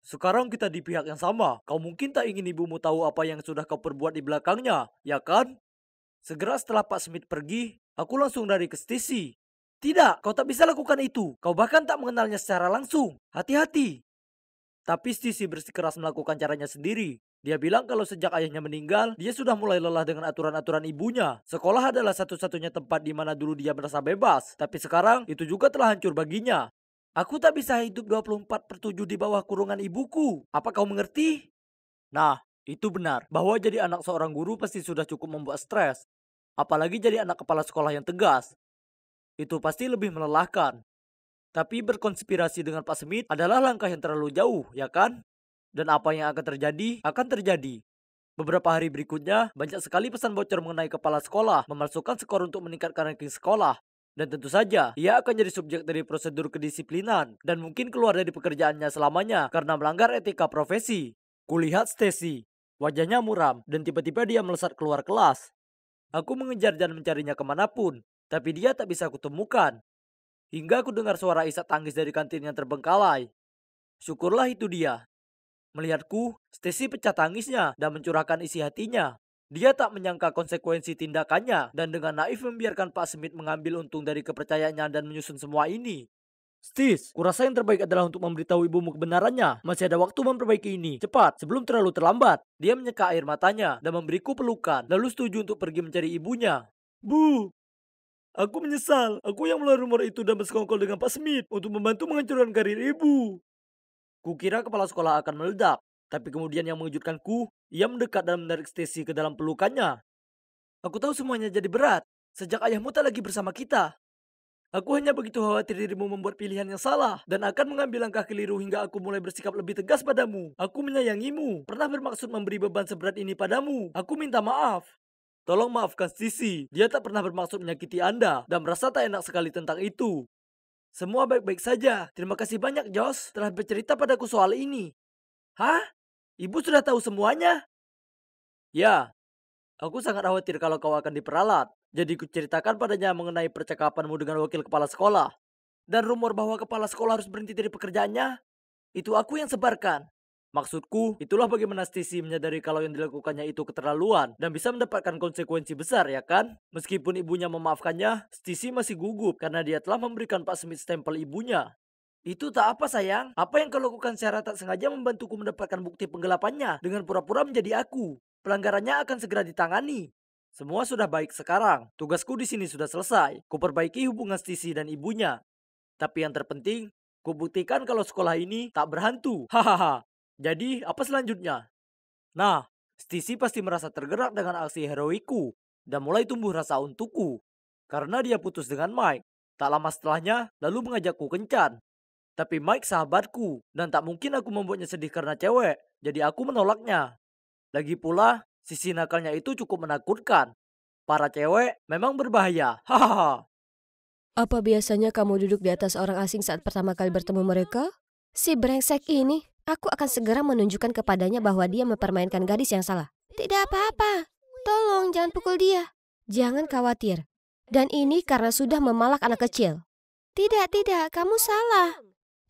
Sekarang kita di pihak yang sama. Kau mungkin tak ingin ibumu tahu apa yang sudah kau perbuat di belakangnya, ya kan? Segera setelah Pak Smith pergi, aku langsung lari ke Stacy. Tidak, kau tak bisa lakukan itu. Kau bahkan tak mengenalnya secara langsung. Hati-hati. Tapi Stacy bersikeras melakukan caranya sendiri. Dia bilang kalau sejak ayahnya meninggal, dia sudah mulai lelah dengan aturan-aturan ibunya. Sekolah adalah satu-satunya tempat di mana dulu dia merasa bebas. Tapi sekarang, itu juga telah hancur baginya. Aku tak bisa hidup 24/7 di bawah kurungan ibuku. Apa kau mengerti? Nah, itu benar. Bahwa jadi anak seorang guru pasti sudah cukup membuat stres. Apalagi jadi anak kepala sekolah yang tegas. Itu pasti lebih melelahkan. Tapi berkonspirasi dengan Pak Smith adalah langkah yang terlalu jauh, ya kan? Dan apa yang akan terjadi. Beberapa hari berikutnya, banyak sekali pesan bocor mengenai kepala sekolah memalsukan skor untuk meningkatkan ranking sekolah. Dan tentu saja, ia akan jadi subjek dari prosedur kedisiplinan dan mungkin keluar dari pekerjaannya selamanya karena melanggar etika profesi. Kulihat Stacy. Wajahnya muram dan tiba-tiba dia melesat keluar kelas. Aku mengejar dan mencarinya kemanapun, tapi dia tak bisa kutemukan. Hingga aku dengar suara isak tangis dari kantin yang terbengkalai. Syukurlah itu dia. Melihatku, Stacy pecah tangisnya dan mencurahkan isi hatinya. Dia tak menyangka konsekuensi tindakannya dan dengan naif membiarkan Pak Smith mengambil untung dari kepercayaannya dan menyusun semua ini. Stis, kurasa yang terbaik adalah untuk memberitahu ibumu kebenarannya. Masih ada waktu memperbaiki ini. Cepat, sebelum terlalu terlambat. Dia menyeka air matanya dan memberiku pelukan, lalu setuju untuk pergi mencari ibunya. Bu, aku menyesal. Aku yang mulai rumor itu dan bersekongkol dengan Pak Smith untuk membantu menghancurkan karir ibu. Kukira kepala sekolah akan meledak, tapi kemudian yang mengejutkanku, ia mendekat dan menarik Stacy ke dalam pelukannya. Aku tahu semuanya jadi berat, sejak ayahmu tak lagi bersama kita. Aku hanya begitu khawatir dirimu membuat pilihan yang salah dan akan mengambil langkah keliru hingga aku mulai bersikap lebih tegas padamu. Aku menyayangimu, pernah bermaksud memberi beban seberat ini padamu. Aku minta maaf. Tolong maafkan Sisi, dia tak pernah bermaksud menyakiti Anda dan merasa tak enak sekali tentang itu. Semua baik-baik saja. Terima kasih banyak, Josh, telah bercerita padaku soal ini. Hah? Ibu sudah tahu semuanya? Ya, aku sangat khawatir kalau kau akan diperalat. Jadi kuceritakan padanya mengenai percakapanmu dengan wakil kepala sekolah. Dan rumor bahwa kepala sekolah harus berhenti dari pekerjaannya, itu aku yang sebarkan. Maksudku, itulah bagaimana Stacy menyadari kalau yang dilakukannya itu keterlaluan dan bisa mendapatkan konsekuensi besar, ya kan? Meskipun ibunya memaafkannya, Stacy masih gugup karena dia telah memberikan Pak Smith stempel ibunya. Itu tak apa sayang, apa yang kau lakukan secara tak sengaja membantuku mendapatkan bukti penggelapannya dengan pura-pura menjadi aku. Pelanggarannya akan segera ditangani. Semua sudah baik sekarang, tugasku di sini sudah selesai. Kuperbaiki hubungan Stacy dan ibunya. Tapi yang terpenting, kubuktikan kalau sekolah ini tak berhantu. Hahaha. Jadi, apa selanjutnya? Nah, Stacy pasti merasa tergerak dengan aksi heroiku dan mulai tumbuh rasa untukku. Karena dia putus dengan Mike. Tak lama setelahnya, lalu mengajakku kencan. Tapi Mike sahabatku, dan tak mungkin aku membuatnya sedih karena cewek. Jadi aku menolaknya. Lagi pula, sisi nakalnya itu cukup menakutkan. Para cewek memang berbahaya. Hahaha. Apa biasanya kamu duduk di atas orang asing saat pertama kali bertemu mereka? Si brengsek ini, aku akan segera menunjukkan kepadanya bahwa dia mempermainkan gadis yang salah. Tidak apa-apa. Tolong jangan pukul dia. Jangan khawatir. Dan ini karena sudah memalak anak kecil. Tidak, kamu salah.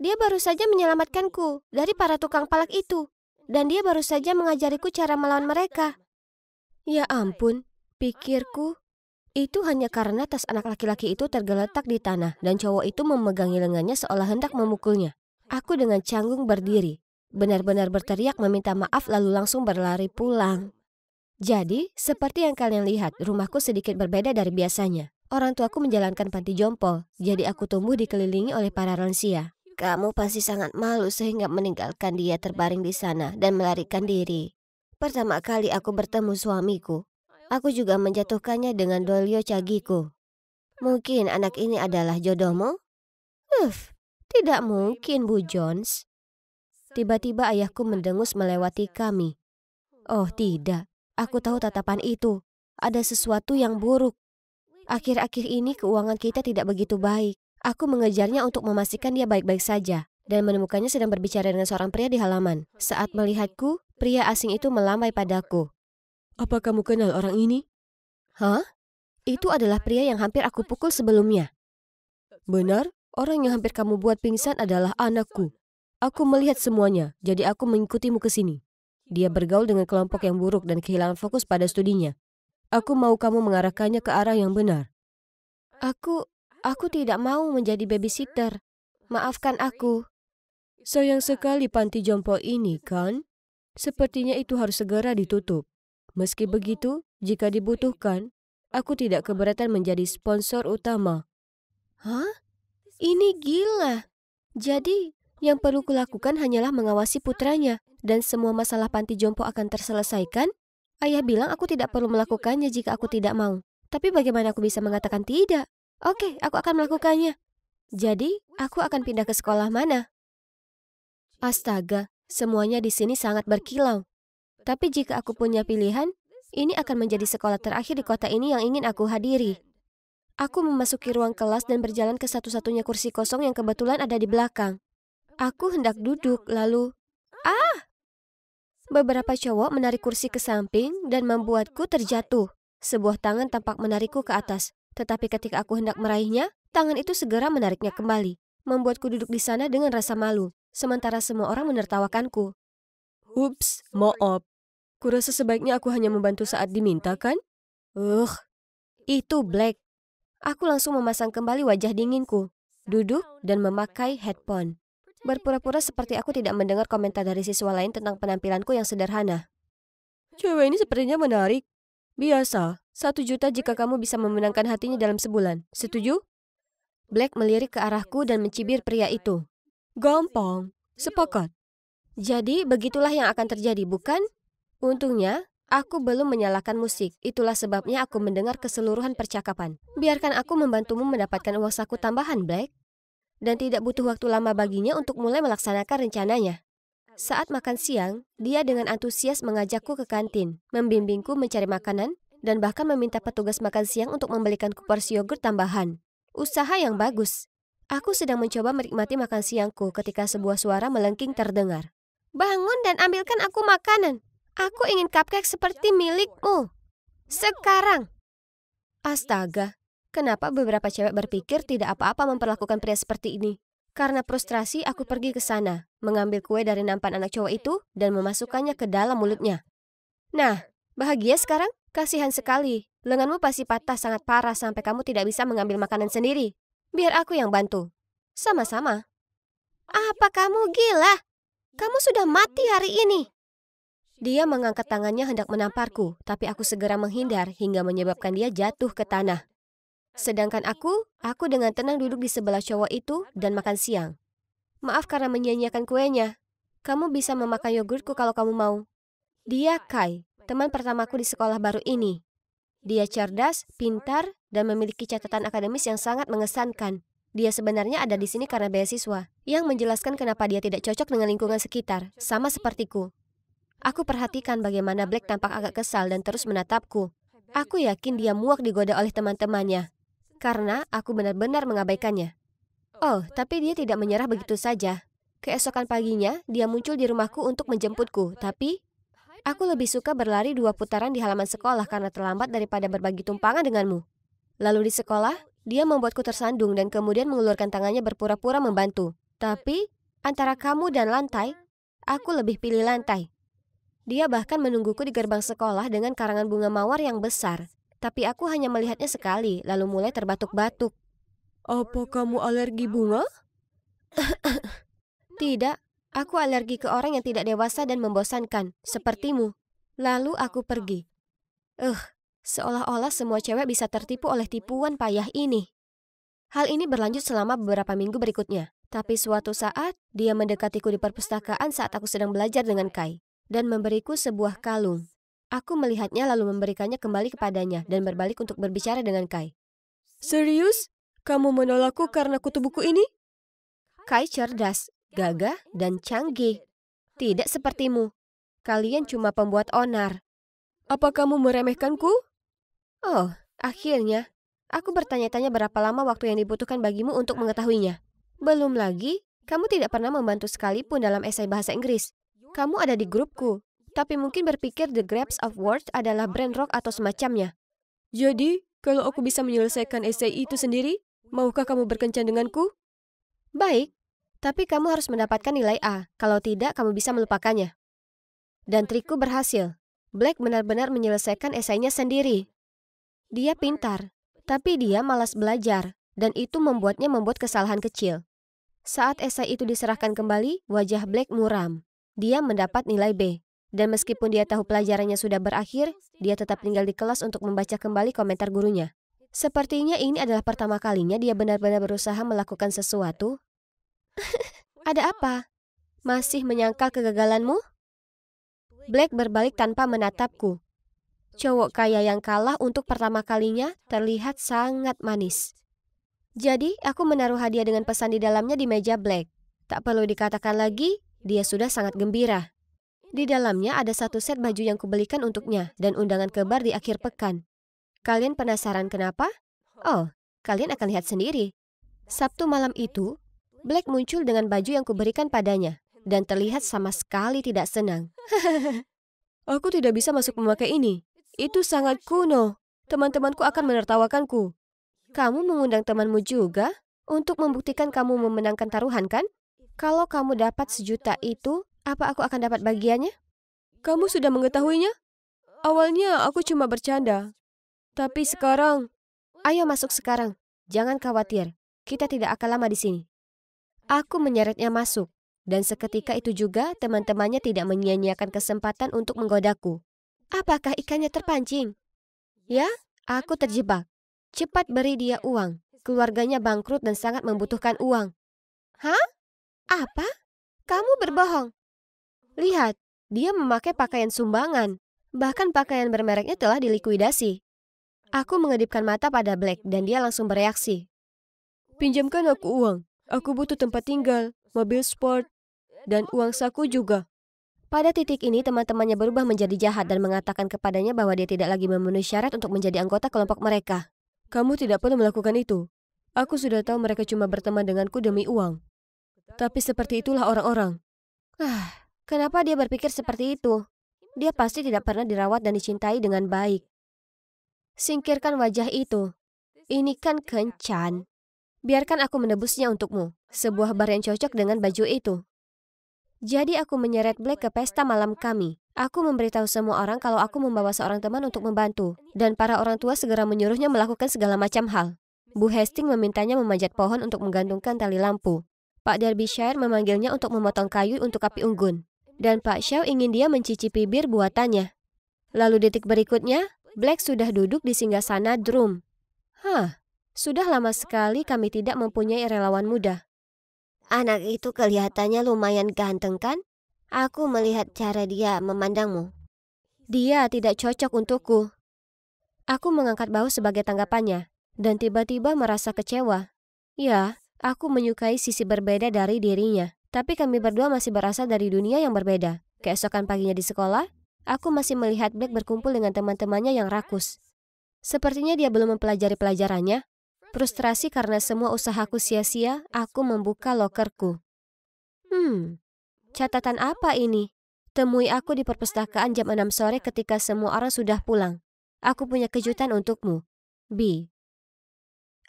Dia baru saja menyelamatkanku dari para tukang palak itu. Dan dia baru saja mengajariku cara melawan mereka. Ya ampun, pikirku. Itu hanya karena tas anak laki-laki itu tergeletak di tanah dan cowok itu memegangi lengannya seolah hendak memukulnya. Aku dengan canggung berdiri, benar-benar berteriak meminta maaf lalu langsung berlari pulang. Jadi, seperti yang kalian lihat, rumahku sedikit berbeda dari biasanya. Orang tuaku menjalankan panti jompo, jadi aku tumbuh dikelilingi oleh para lansia. Kamu pasti sangat malu sehingga meninggalkan dia terbaring di sana dan melarikan diri. Pertama kali aku bertemu suamiku, aku juga menjatuhkannya dengan Dolio Cagiku. Mungkin anak ini adalah jodohmu? Tidak mungkin, Bu Jones. Tiba-tiba ayahku mendengus melewati kami. Oh tidak, aku tahu tatapan itu. Ada sesuatu yang buruk. Akhir-akhir ini keuangan kita tidak begitu baik. Aku mengejarnya untuk memastikan dia baik-baik saja dan menemukannya sedang berbicara dengan seorang pria di halaman. Saat melihatku, pria asing itu melambai padaku. Apa kamu kenal orang ini? Hah? Itu adalah pria yang hampir aku pukul sebelumnya. Benar, orang yang hampir kamu buat pingsan adalah anakku. Aku melihat semuanya, jadi aku mengikutimu ke sini. Dia bergaul dengan kelompok yang buruk dan kehilangan fokus pada studinya. Aku mau kamu mengarahkannya ke arah yang benar. Aku tidak mau menjadi babysitter. Maafkan aku. Sayang sekali panti jompo ini, kan? Sepertinya itu harus segera ditutup. Meski begitu, jika dibutuhkan, aku tidak keberatan menjadi sponsor utama. Hah? Ini gila. Jadi, yang perlu kulakukan hanyalah mengawasi putranya dan semua masalah panti jompo akan terselesaikan? Ayah bilang aku tidak perlu melakukannya jika aku tidak mau. Tapi bagaimana aku bisa mengatakan tidak? Oke, aku akan melakukannya. Jadi, aku akan pindah ke sekolah mana? Astaga, semuanya di sini sangat berkilau. Tapi jika aku punya pilihan, ini akan menjadi sekolah terakhir di kota ini yang ingin aku hadiri. Aku memasuki ruang kelas dan berjalan ke satu-satunya kursi kosong yang kebetulan ada di belakang. Aku hendak duduk, lalu... Beberapa cowok menarik kursi ke samping dan membuatku terjatuh. Sebuah tangan tampak menarikku ke atas. Tetapi ketika aku hendak meraihnya, tangan itu segera menariknya kembali. Membuatku duduk di sana dengan rasa malu. Sementara semua orang menertawakanku. Ups, maaf. Kurasa sebaiknya aku hanya membantu saat diminta, kan? Itu Black. Aku langsung memasang kembali wajah dinginku. Duduk dan memakai headphone. Berpura-pura seperti aku tidak mendengar komentar dari siswa lain tentang penampilanku yang sederhana. Cewek ini sepertinya menarik. Biasa, 1 juta jika kamu bisa memenangkan hatinya dalam sebulan. Setuju? Black melirik ke arahku dan mencibir pria itu. Gampang, sepakat. Jadi begitulah yang akan terjadi, bukan? Untungnya, aku belum menyalakan musik. Itulah sebabnya aku mendengar keseluruhan percakapan. Biarkan aku membantumu mendapatkan uang saku tambahan, Black. Dan tidak butuh waktu lama baginya untuk mulai melaksanakan rencananya. Saat makan siang, dia dengan antusias mengajakku ke kantin, membimbingku mencari makanan, dan bahkan meminta petugas makan siang untuk membelikanku porsi yogurt tambahan. Usaha yang bagus. Aku sedang mencoba menikmati makan siangku ketika sebuah suara melengking terdengar. Bangun dan ambilkan aku makanan. Aku ingin cupcake seperti milikmu. Sekarang. Astaga. Kenapa beberapa cewek berpikir tidak apa-apa memperlakukan pria seperti ini? Karena frustrasi, aku pergi ke sana, mengambil kue dari nampan anak cowok itu, dan memasukkannya ke dalam mulutnya. Nah, bahagia sekarang? Kasihan sekali. Lenganmu pasti patah sangat parah sampai kamu tidak bisa mengambil makanan sendiri. Biar aku yang bantu. Sama-sama. Apa kamu gila? Kamu sudah mati hari ini. Dia mengangkat tangannya hendak menamparku, tapi aku segera menghindar hingga menyebabkan dia jatuh ke tanah. Sedangkan aku dengan tenang duduk di sebelah cowok itu dan makan siang. Maaf karena menyia-nyiakan kuenya. Kamu bisa memakan yogurtku kalau kamu mau. Dia Kai, teman pertamaku di sekolah baru ini. Dia cerdas, pintar, dan memiliki catatan akademis yang sangat mengesankan. Dia sebenarnya ada di sini karena beasiswa, yang menjelaskan kenapa dia tidak cocok dengan lingkungan sekitar, sama sepertiku. Aku perhatikan bagaimana Black tampak agak kesal dan terus menatapku. Aku yakin dia muak digoda oleh teman-temannya. Karena aku benar-benar mengabaikannya. Oh, tapi dia tidak menyerah begitu saja. Keesokan paginya, dia muncul di rumahku untuk menjemputku. Tapi, aku lebih suka berlari 2 putaran di halaman sekolah karena terlambat daripada berbagi tumpangan denganmu. Lalu di sekolah, dia membuatku tersandung dan kemudian mengulurkan tangannya berpura-pura membantu. Tapi, antara kamu dan lantai, aku lebih pilih lantai. Dia bahkan menungguku di gerbang sekolah dengan karangan bunga mawar yang besar. Tapi aku hanya melihatnya sekali, lalu mulai terbatuk-batuk. Apa kamu alergi bunga? Tidak, aku alergi ke orang yang tidak dewasa dan membosankan, sepertimu. Lalu aku pergi. Seolah-olah semua cewek bisa tertipu oleh tipuan payah ini. Hal ini berlanjut selama beberapa minggu berikutnya. Tapi suatu saat, dia mendekatiku di perpustakaan saat aku sedang belajar dengan Kai dan memberiku sebuah kalung. Aku melihatnya lalu memberikannya kembali kepadanya dan berbalik untuk berbicara dengan Kai. Serius? Kamu menolakku karena kutu buku ini? Kai cerdas, gagah, dan canggih. Tidak sepertimu. Kalian cuma pembuat onar. Apa kamu meremehkanku? Oh, akhirnya. Aku bertanya-tanya berapa lama waktu yang dibutuhkan bagimu untuk mengetahuinya. Belum lagi, kamu tidak pernah membantu sekalipun dalam esai bahasa Inggris. Kamu ada di grupku, tapi mungkin berpikir The Grapes of Words adalah brand rock atau semacamnya. Jadi, kalau aku bisa menyelesaikan esai itu sendiri, maukah kamu berkencan denganku? Baik, tapi kamu harus mendapatkan nilai A. Kalau tidak, kamu bisa melupakannya. Dan trikku berhasil. Black benar-benar menyelesaikan esainya sendiri. Dia pintar, tapi dia malas belajar, dan itu membuatnya membuat kesalahan kecil. Saat esai itu diserahkan kembali, wajah Black muram. Dia mendapat nilai B. Dan meskipun dia tahu pelajarannya sudah berakhir, dia tetap tinggal di kelas untuk membaca kembali komentar gurunya. Sepertinya ini adalah pertama kalinya dia benar-benar berusaha melakukan sesuatu. Ada apa? Masih menyangkal kegagalanmu? Black berbalik tanpa menatapku. Cowok kaya yang kalah untuk pertama kalinya terlihat sangat manis. Jadi, aku menaruh hadiah dengan pesan di dalamnya di meja Black. Tak perlu dikatakan lagi, dia sudah sangat gembira. Di dalamnya ada satu set baju yang kubelikan untuknya dan undangan ke bar di akhir pekan. Kalian penasaran kenapa? Oh, kalian akan lihat sendiri. Sabtu malam itu, Black muncul dengan baju yang kuberikan padanya dan terlihat sama sekali tidak senang. Aku tidak bisa masuk memakai ini. Itu sangat kuno. Teman-temanku akan menertawakanku. Kamu mengundang temanmu juga untuk membuktikan kamu memenangkan taruhan, kan? Kalau kamu dapat 1 juta itu, apa aku akan dapat bagiannya? Kamu sudah mengetahuinya? Awalnya aku cuma bercanda. Tapi sekarang... Ayo masuk sekarang. Jangan khawatir. Kita tidak akan lama di sini. Aku menyeretnya masuk. Dan seketika itu juga teman-temannya tidak menyia-nyiakan kesempatan untuk menggodaku. Apakah ikannya terpancing? Ya, aku terjebak. Cepat beri dia uang. Keluarganya bangkrut dan sangat membutuhkan uang. Hah? Apa? Kamu berbohong. Lihat, dia memakai pakaian sumbangan. Bahkan pakaian bermereknya telah dilikuidasi. Aku mengedipkan mata pada Black dan dia langsung bereaksi. Pinjamkan aku uang. Aku butuh tempat tinggal, mobil sport, dan uang saku juga. Pada titik ini teman-temannya berubah menjadi jahat dan mengatakan kepadanya bahwa dia tidak lagi memenuhi syarat untuk menjadi anggota kelompok mereka. Kamu tidak perlu melakukan itu. Aku sudah tahu mereka cuma berteman denganku demi uang. Tapi seperti itulah orang-orang. Kenapa dia berpikir seperti itu? Dia pasti tidak pernah dirawat dan dicintai dengan baik. Singkirkan wajah itu. Ini kan kencan. Biarkan aku menebusnya untukmu. Sebuah bar yang cocok dengan baju itu. Jadi aku menyeret Black ke pesta malam kami. Aku memberitahu semua orang kalau aku membawa seorang teman untuk membantu. Dan para orang tua segera menyuruhnya melakukan segala macam hal. Bu Hastings memintanya memanjat pohon untuk menggantungkan tali lampu. Pak Derbyshire memanggilnya untuk memotong kayu untuk api unggun. Dan Pak Shaw ingin dia mencicipi bir buatannya. Lalu detik berikutnya, Black sudah duduk di singgasana drum. Sudah lama sekali kami tidak mempunyai relawan muda. Anak itu kelihatannya lumayan ganteng, kan? Aku melihat cara dia memandangmu. Dia tidak cocok untukku. Aku mengangkat bahu sebagai tanggapannya, dan tiba-tiba merasa kecewa. Ya, aku menyukai sisi berbeda dari dirinya. Tapi kami berdua masih berasal dari dunia yang berbeda. Keesokan paginya di sekolah, aku masih melihat Black berkumpul dengan teman-temannya yang rakus. Sepertinya dia belum mempelajari pelajarannya. Frustrasi karena semua usahaku sia-sia, aku membuka lokerku. Catatan apa ini? Temui aku di perpustakaan jam 6 sore ketika semua orang sudah pulang. Aku punya kejutan untukmu. B.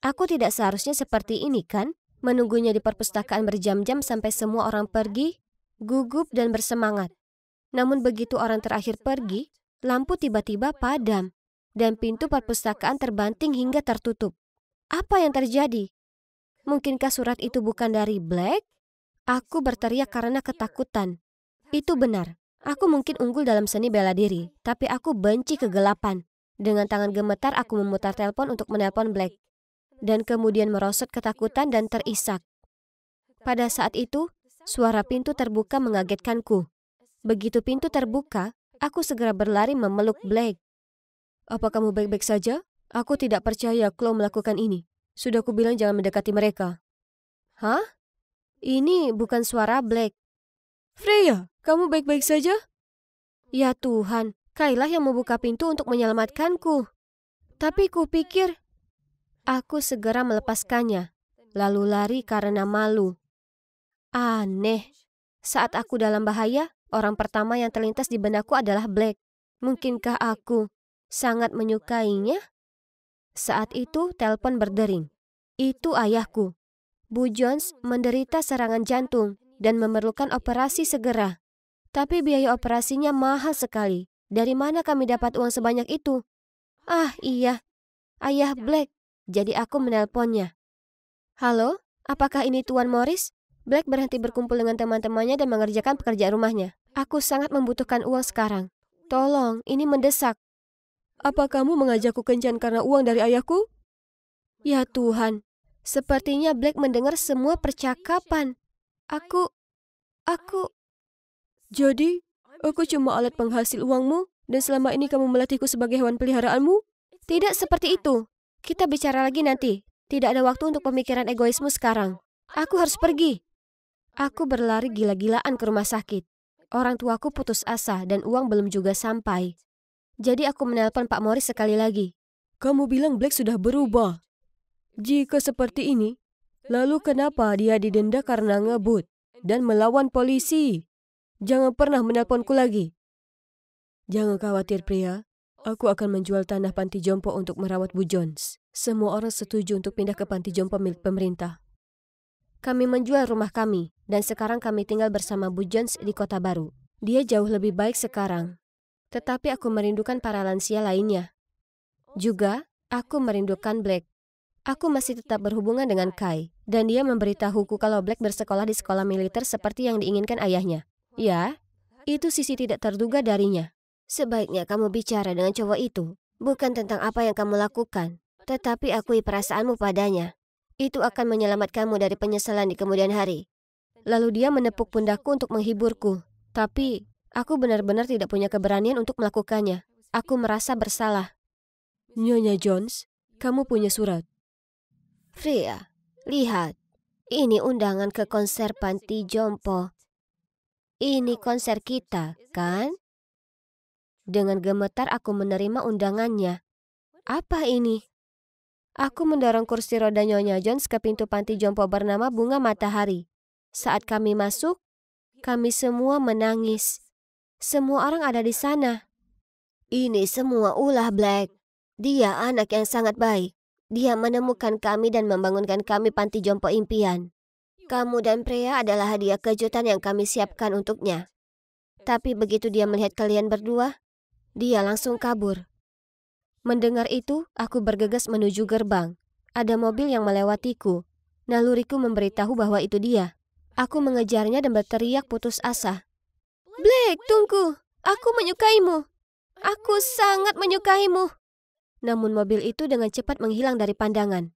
Aku tidak seharusnya seperti ini, kan? Menunggunya di perpustakaan berjam-jam sampai semua orang pergi, gugup dan bersemangat. Namun begitu orang terakhir pergi, lampu tiba-tiba padam, dan pintu perpustakaan terbanting hingga tertutup. Apa yang terjadi? Mungkinkah surat itu bukan dari Black? Aku berteriak karena ketakutan. Itu benar. Aku mungkin unggul dalam seni bela diri, tapi aku benci kegelapan. Dengan tangan gemetar aku memutar telepon untuk menelpon Black. Dan kemudian merosot ketakutan dan terisak. Pada saat itu, suara pintu terbuka mengagetkanku. Begitu pintu terbuka, aku segera berlari memeluk Blake. Apa kamu baik-baik saja? Aku tidak percaya Chloe melakukan ini. Sudah kubilang jangan mendekati mereka. Hah? Ini bukan suara Blake. Freya, kamu baik-baik saja? Ya Tuhan, Kayla yang membuka pintu untuk menyelamatkanku. Tapi kupikir, aku segera melepaskannya, lalu lari karena malu. Aneh, saat aku dalam bahaya, orang pertama yang terlintas di benakku adalah Blake. Mungkinkah aku sangat menyukainya? Saat itu telepon berdering. Itu ayahku. Bu Jones menderita serangan jantung dan memerlukan operasi segera. Tapi biaya operasinya mahal sekali. Dari mana kami dapat uang sebanyak itu? Ah iya, ayah Blake. Jadi aku menelponnya. Halo, apakah ini Tuan Morris? Blake berhenti berkumpul dengan teman-temannya dan mengerjakan pekerjaan rumahnya. Aku sangat membutuhkan uang sekarang. Tolong, ini mendesak. Apa kamu mengajakku kencan karena uang dari ayahku? Ya Tuhan, sepertinya Blake mendengar semua percakapan. Aku... Jadi, aku cuma alat penghasil uangmu dan selama ini kamu melatihku sebagai hewan peliharaanmu? Tidak seperti itu. Kita bicara lagi nanti. Tidak ada waktu untuk pemikiran egoismu sekarang. Aku harus pergi. Aku berlari gila-gilaan ke rumah sakit. Orang tuaku putus asa dan uang belum juga sampai. Jadi aku menelpon Pak Morris sekali lagi. Kamu bilang Blake sudah berubah. Jika seperti ini, lalu kenapa dia didenda karena ngebut dan melawan polisi? Jangan pernah menelponku lagi. Jangan khawatir pria. Aku akan menjual tanah panti jompo untuk merawat Bu Jones. Semua orang setuju untuk pindah ke panti jompo milik pemerintah. Kami menjual rumah kami, dan sekarang kami tinggal bersama Bu Jones di kota baru. Dia jauh lebih baik sekarang. Tetapi aku merindukan para lansia lainnya. Juga, aku merindukan Blake. Aku masih tetap berhubungan dengan Kai, dan dia memberitahuku kalau Blake bersekolah di sekolah militer seperti yang diinginkan ayahnya. Ya, itu sisi tidak terduga darinya. Sebaiknya kamu bicara dengan cowok itu, bukan tentang apa yang kamu lakukan, tetapi akui perasaanmu padanya. Itu akan menyelamatkanmu dari penyesalan di kemudian hari. Lalu dia menepuk pundakku untuk menghiburku. Tapi, aku benar-benar tidak punya keberanian untuk melakukannya. Aku merasa bersalah. Nyonya Jones, kamu punya surat. Freya, lihat. Ini undangan ke konser panti jompo. Ini konser kita, kan? Dengan gemetar aku menerima undangannya. Apa ini? Aku mendorong kursi roda Nyonya Jones ke pintu panti jompo bernama Bunga Matahari. Saat kami masuk, kami semua menangis. Semua orang ada di sana. Ini semua ulah Blake. Dia anak yang sangat baik. Dia menemukan kami dan membangunkan kami panti jompo impian. Kamu dan Freya adalah hadiah kejutan yang kami siapkan untuknya. Tapi begitu dia melihat kalian berdua, dia langsung kabur. Mendengar itu, aku bergegas menuju gerbang. Ada mobil yang melewatiku. Naluriku memberitahu bahwa itu dia. Aku mengejarnya dan berteriak putus asa. Blake, tunggu! Aku menyukaimu! Aku sangat menyukaimu! Namun mobil itu dengan cepat menghilang dari pandangan.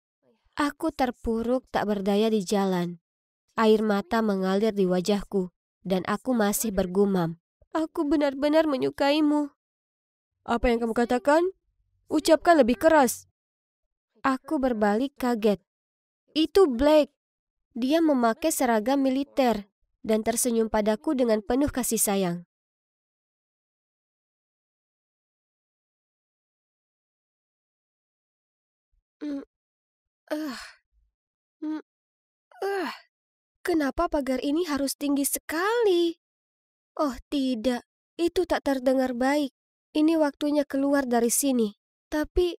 Aku terpuruk tak berdaya di jalan. Air mata mengalir di wajahku. Dan aku masih bergumam. Aku benar-benar menyukaimu. Apa yang kamu katakan? Ucapkan lebih keras. Aku berbalik kaget. Itu Blake. Dia memakai seragam militer dan tersenyum padaku dengan penuh kasih sayang. Kenapa pagar ini harus tinggi sekali? Oh tidak, itu tak terdengar baik. Ini waktunya keluar dari sini. Tapi,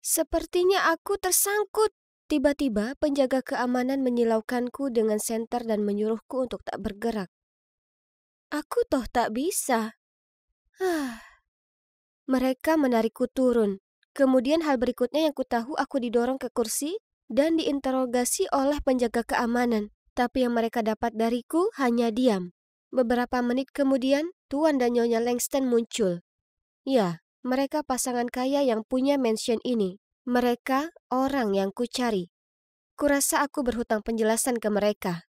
sepertinya aku tersangkut. Tiba-tiba penjaga keamanan menyilaukanku dengan senter dan menyuruhku untuk tak bergerak. Aku toh tak bisa. Mereka menarikku turun. Kemudian hal berikutnya yang kutahu, aku didorong ke kursi dan diinterogasi oleh penjaga keamanan. Tapi yang mereka dapat dariku hanya diam. Beberapa menit kemudian, Tuan dan Nyonya Langston muncul. Ya, mereka pasangan kaya yang punya mansion ini. Mereka orang yang kucari. Kurasa aku berhutang penjelasan ke mereka.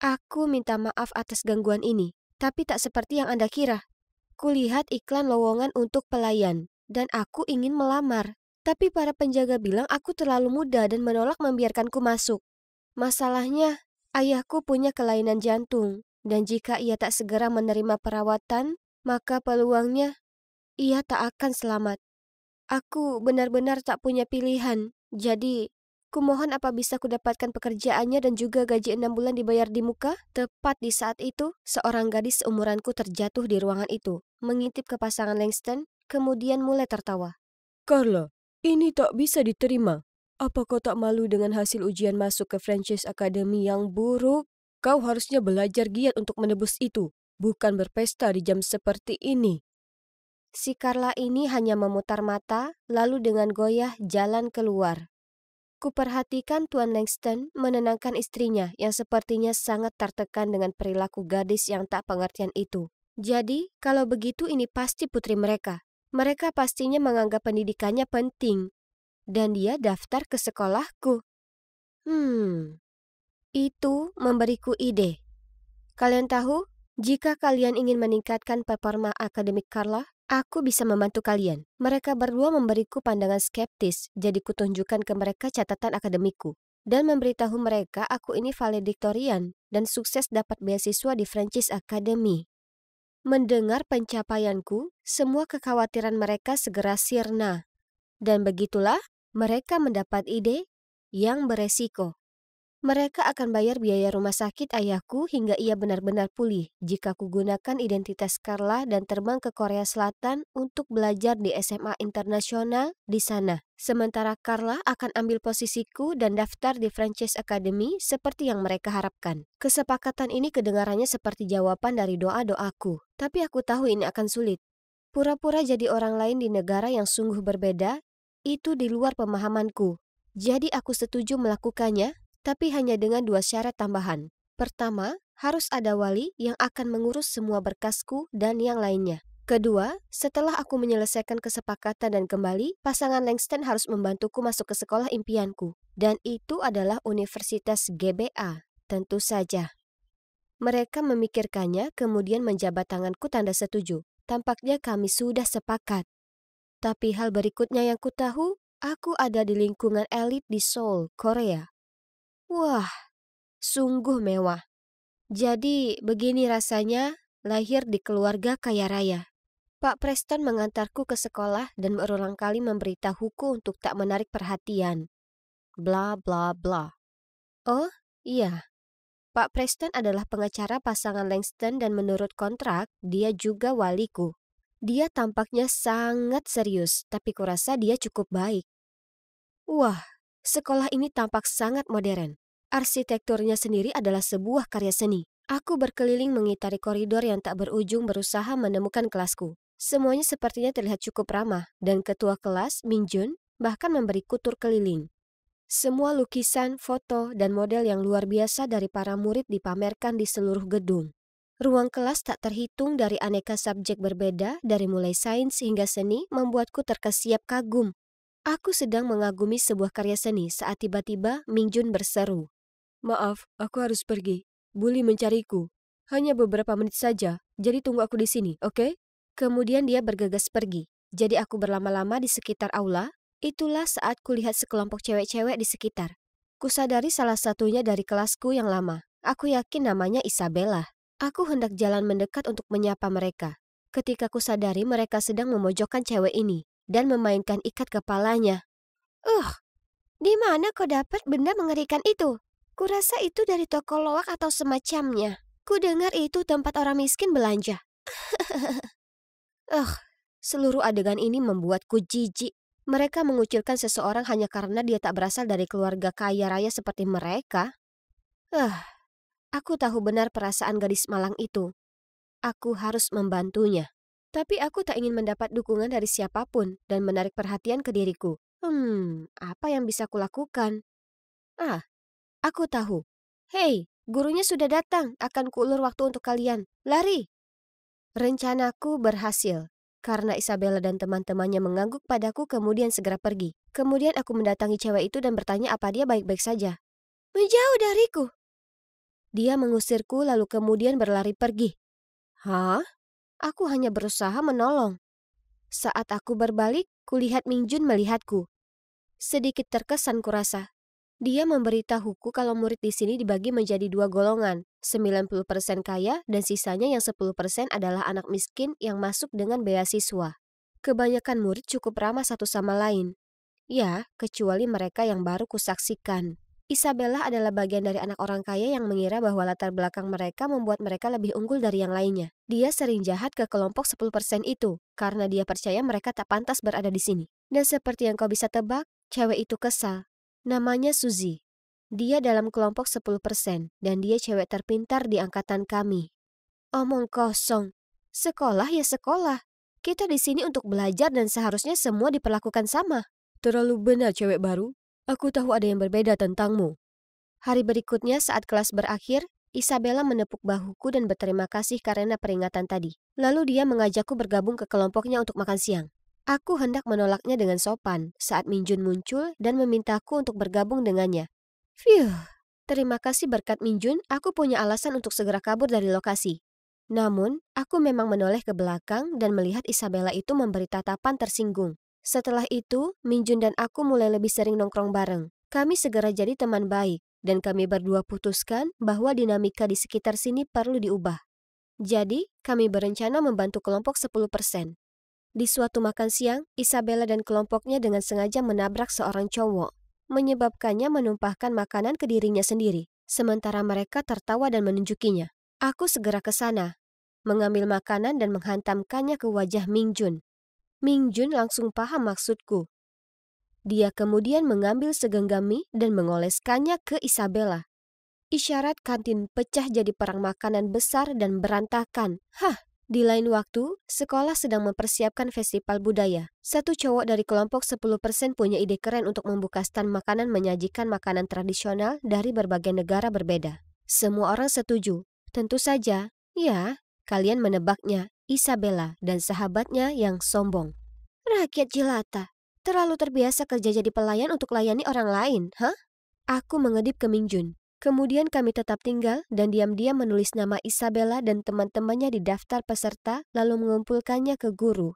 Aku minta maaf atas gangguan ini, tapi tak seperti yang Anda kira. Kulihat iklan lowongan untuk pelayan, dan aku ingin melamar. Tapi para penjaga bilang aku terlalu muda dan menolak membiarkanku masuk. Masalahnya, ayahku punya kelainan jantung, dan jika ia tak segera menerima perawatan, maka peluangnya ia tak akan selamat. Aku benar-benar tak punya pilihan, jadi kumohon apa bisa kudapatkan pekerjaannya dan juga gaji 6 bulan dibayar di muka? Tepat di saat itu, seorang gadis seumuranku terjatuh di ruangan itu, mengintip ke pasangan Langston, kemudian mulai tertawa. Carla, ini tak bisa diterima. Apa kau tak malu dengan hasil ujian masuk ke Franchise Academy yang buruk? Kau harusnya belajar giat untuk menebus itu, bukan berpesta di jam seperti ini. Si Carla ini hanya memutar mata, lalu dengan goyah jalan keluar. Kuperhatikan Tuan Langston menenangkan istrinya yang sepertinya sangat tertekan dengan perilaku gadis yang tak pengertian itu. Jadi, kalau begitu ini pasti putri mereka. Mereka pastinya menganggap pendidikannya penting. Dan dia daftar ke sekolahku. Itu memberiku ide. Kalian tahu, jika kalian ingin meningkatkan performa akademik Carla, aku bisa membantu kalian. Mereka berdua memberiku pandangan skeptis, jadi kutunjukkan ke mereka catatan akademikku. Dan memberitahu mereka aku ini valediktorian dan sukses dapat beasiswa di Franchise Academy. Mendengar pencapaianku, semua kekhawatiran mereka segera sirna. Dan begitulah, mereka mendapat ide yang beresiko. Mereka akan bayar biaya rumah sakit ayahku hingga ia benar-benar pulih jika kugunakan identitas Carla dan terbang ke Korea Selatan untuk belajar di SMA internasional di sana. Sementara Carla akan ambil posisiku dan daftar di Franchise Academy seperti yang mereka harapkan. Kesepakatan ini kedengarannya seperti jawaban dari doa-doaku, tapi aku tahu ini akan sulit. Pura-pura jadi orang lain di negara yang sungguh berbeda, itu di luar pemahamanku. Jadi aku setuju melakukannya, tapi hanya dengan 2 syarat tambahan. Pertama, harus ada wali yang akan mengurus semua berkasku dan yang lainnya. Kedua, setelah aku menyelesaikan kesepakatan dan kembali, pasangan Langston harus membantuku masuk ke sekolah impianku. Dan itu adalah Universitas GBA, tentu saja. Mereka memikirkannya, kemudian menjabat tanganku tanda setuju. Tampaknya kami sudah sepakat. Tapi hal berikutnya yang kutahu, aku ada di lingkungan elit di Seoul, Korea. Wah, sungguh mewah. Jadi begini rasanya lahir di keluarga kaya raya. Pak Preston mengantarku ke sekolah dan berulang kali memberitahuku untuk tak menarik perhatian. Bla bla bla. Oh, iya. Pak Preston adalah pengacara pasangan Langston dan menurut kontrak, dia juga waliku. Dia tampaknya sangat serius, tapi kurasa dia cukup baik. Wah, sekolah ini tampak sangat modern. Arsitekturnya sendiri adalah sebuah karya seni. Aku berkeliling mengitari koridor yang tak berujung berusaha menemukan kelasku. Semuanya sepertinya terlihat cukup ramah, dan ketua kelas, Min Jun, bahkan memberiku tur keliling. Semua lukisan, foto, dan model yang luar biasa dari para murid dipamerkan di seluruh gedung. Ruang kelas tak terhitung dari aneka subjek berbeda, dari mulai sains hingga seni, membuatku terkesiap kagum. Aku sedang mengagumi sebuah karya seni saat tiba-tiba Min Jun berseru. Maaf, aku harus pergi. Bully mencariku. Hanya beberapa menit saja, jadi tunggu aku di sini, oke? Kemudian dia bergegas pergi. Jadi aku berlama-lama di sekitar aula. Itulah saat kulihat sekelompok cewek-cewek di sekitar. Kusadari salah satunya dari kelasku yang lama. Aku yakin namanya Isabella. Aku hendak jalan mendekat untuk menyapa mereka. Ketika kusadari mereka sedang memojokkan cewek ini dan memainkan ikat kepalanya. Di mana kau dapat benda mengerikan itu? Kurasa itu dari toko loak atau semacamnya. Kudengar itu tempat orang miskin belanja. Seluruh adegan ini membuatku jijik. Mereka mengucilkan seseorang hanya karena dia tak berasal dari keluarga kaya raya seperti mereka. Aku tahu benar perasaan gadis malang itu. Aku harus membantunya. Tapi aku tak ingin mendapat dukungan dari siapapun dan menarik perhatian ke diriku. Apa yang bisa kulakukan? Aku tahu. Hei, gurunya sudah datang. Akan kuulur waktu untuk kalian. Lari! Rencanaku berhasil. Karena Isabella dan teman-temannya mengangguk padaku kemudian segera pergi. Kemudian aku mendatangi cewek itu dan bertanya apa dia baik-baik saja. Menjauh dariku. Dia mengusirku lalu kemudian berlari pergi. Hah? Aku hanya berusaha menolong. Saat aku berbalik, kulihat Mingjun melihatku. Sedikit terkesan kurasa. Dia memberitahuku kalau murid di sini dibagi menjadi dua golongan, 90% kaya dan sisanya yang 10% adalah anak miskin yang masuk dengan beasiswa. Kebanyakan murid cukup ramah satu sama lain. Ya, kecuali mereka yang baru kusaksikan. Isabella adalah bagian dari anak orang kaya yang mengira bahwa latar belakang mereka membuat mereka lebih unggul dari yang lainnya. Dia sering jahat ke kelompok 10% itu, karena dia percaya mereka tak pantas berada di sini. Dan seperti yang kau bisa tebak, cewek itu kesal. Namanya Suzy. Dia dalam kelompok 10%, dan dia cewek terpintar di angkatan kami. Omong kosong. Sekolah ya sekolah. Kita di sini untuk belajar dan seharusnya semua diperlakukan sama. Terlalu benar cewek baru. Aku tahu ada yang berbeda tentangmu. Hari berikutnya saat kelas berakhir, Isabella menepuk bahuku dan berterima kasih karena peringatan tadi. Lalu dia mengajakku bergabung ke kelompoknya untuk makan siang. Aku hendak menolaknya dengan sopan saat Minjun muncul dan memintaku untuk bergabung dengannya. Phew, terima kasih berkat Minjun, aku punya alasan untuk segera kabur dari lokasi. Namun, aku memang menoleh ke belakang dan melihat Isabella itu memberi tatapan tersinggung. Setelah itu, Minjun dan aku mulai lebih sering nongkrong bareng. Kami segera jadi teman baik, dan kami berdua putuskan bahwa dinamika di sekitar sini perlu diubah. Jadi, kami berencana membantu kelompok 10%. Di suatu makan siang, Isabella dan kelompoknya dengan sengaja menabrak seorang cowok, menyebabkannya menumpahkan makanan ke dirinya sendiri, sementara mereka tertawa dan menunjukinya. Aku segera ke sana, mengambil makanan dan menghantamkannya ke wajah Mingjun. Mingjun langsung paham maksudku. Dia kemudian mengambil segenggam mie dan mengoleskannya ke Isabella. Isyarat kantin pecah jadi perang makanan besar dan berantakan. Di lain waktu, sekolah sedang mempersiapkan festival budaya. Satu cowok dari kelompok 10% punya ide keren untuk membuka stand makanan menyajikan makanan tradisional dari berbagai negara berbeda. Semua orang setuju. Tentu saja, ya, kalian menebaknya, Isabella dan sahabatnya yang sombong. Rakyat jelata, terlalu terbiasa kerja jadi pelayan untuk layani orang lain, hah? Aku mengedip ke Mingjun. Kemudian kami tetap tinggal dan diam-diam menulis nama Isabella dan teman-temannya di daftar peserta lalu mengumpulkannya ke guru.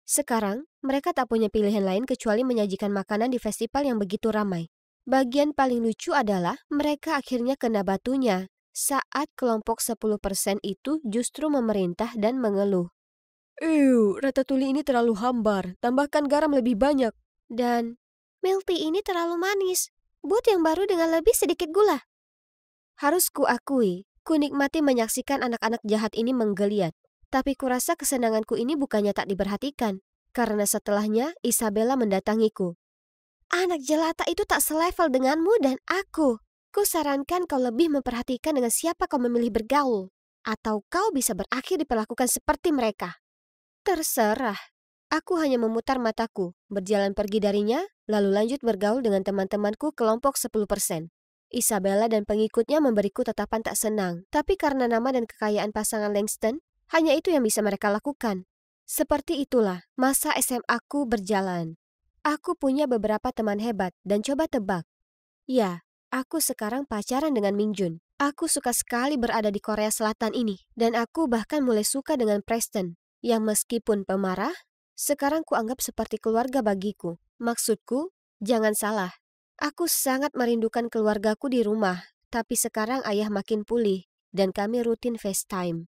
Sekarang, mereka tak punya pilihan lain kecuali menyajikan makanan di festival yang begitu ramai. Bagian paling lucu adalah mereka akhirnya kena batunya saat kelompok 10% itu justru memerintah dan mengeluh. Ratatouille ini terlalu hambar, tambahkan garam lebih banyak. Dan, milk tea ini terlalu manis, buat yang baru dengan lebih sedikit gula. Harus kuakui, kunikmati menyaksikan anak-anak jahat ini menggeliat. Tapi kurasa kesenanganku ini bukannya tak diperhatikan, karena setelahnya Isabella mendatangiku. Anak jelata itu tak selevel denganmu dan aku. Kusarankan kau lebih memperhatikan dengan siapa kau memilih bergaul. Atau kau bisa berakhir diperlakukan seperti mereka. Terserah. Aku hanya memutar mataku, berjalan pergi darinya, lalu lanjut bergaul dengan teman-temanku kelompok 10%. Isabella dan pengikutnya memberiku tatapan tak senang, tapi karena nama dan kekayaan pasangan Langston, hanya itu yang bisa mereka lakukan. Seperti itulah masa SMA-ku berjalan. Aku punya beberapa teman hebat dan coba tebak. Ya, aku sekarang pacaran dengan Mingjun. Aku suka sekali berada di Korea Selatan ini, dan aku bahkan mulai suka dengan Preston, yang meskipun pemarah, sekarang kuanggap seperti keluarga bagiku. Maksudku, jangan salah. Aku sangat merindukan keluargaku di rumah, tapi sekarang ayah makin pulih dan kami rutin FaceTime.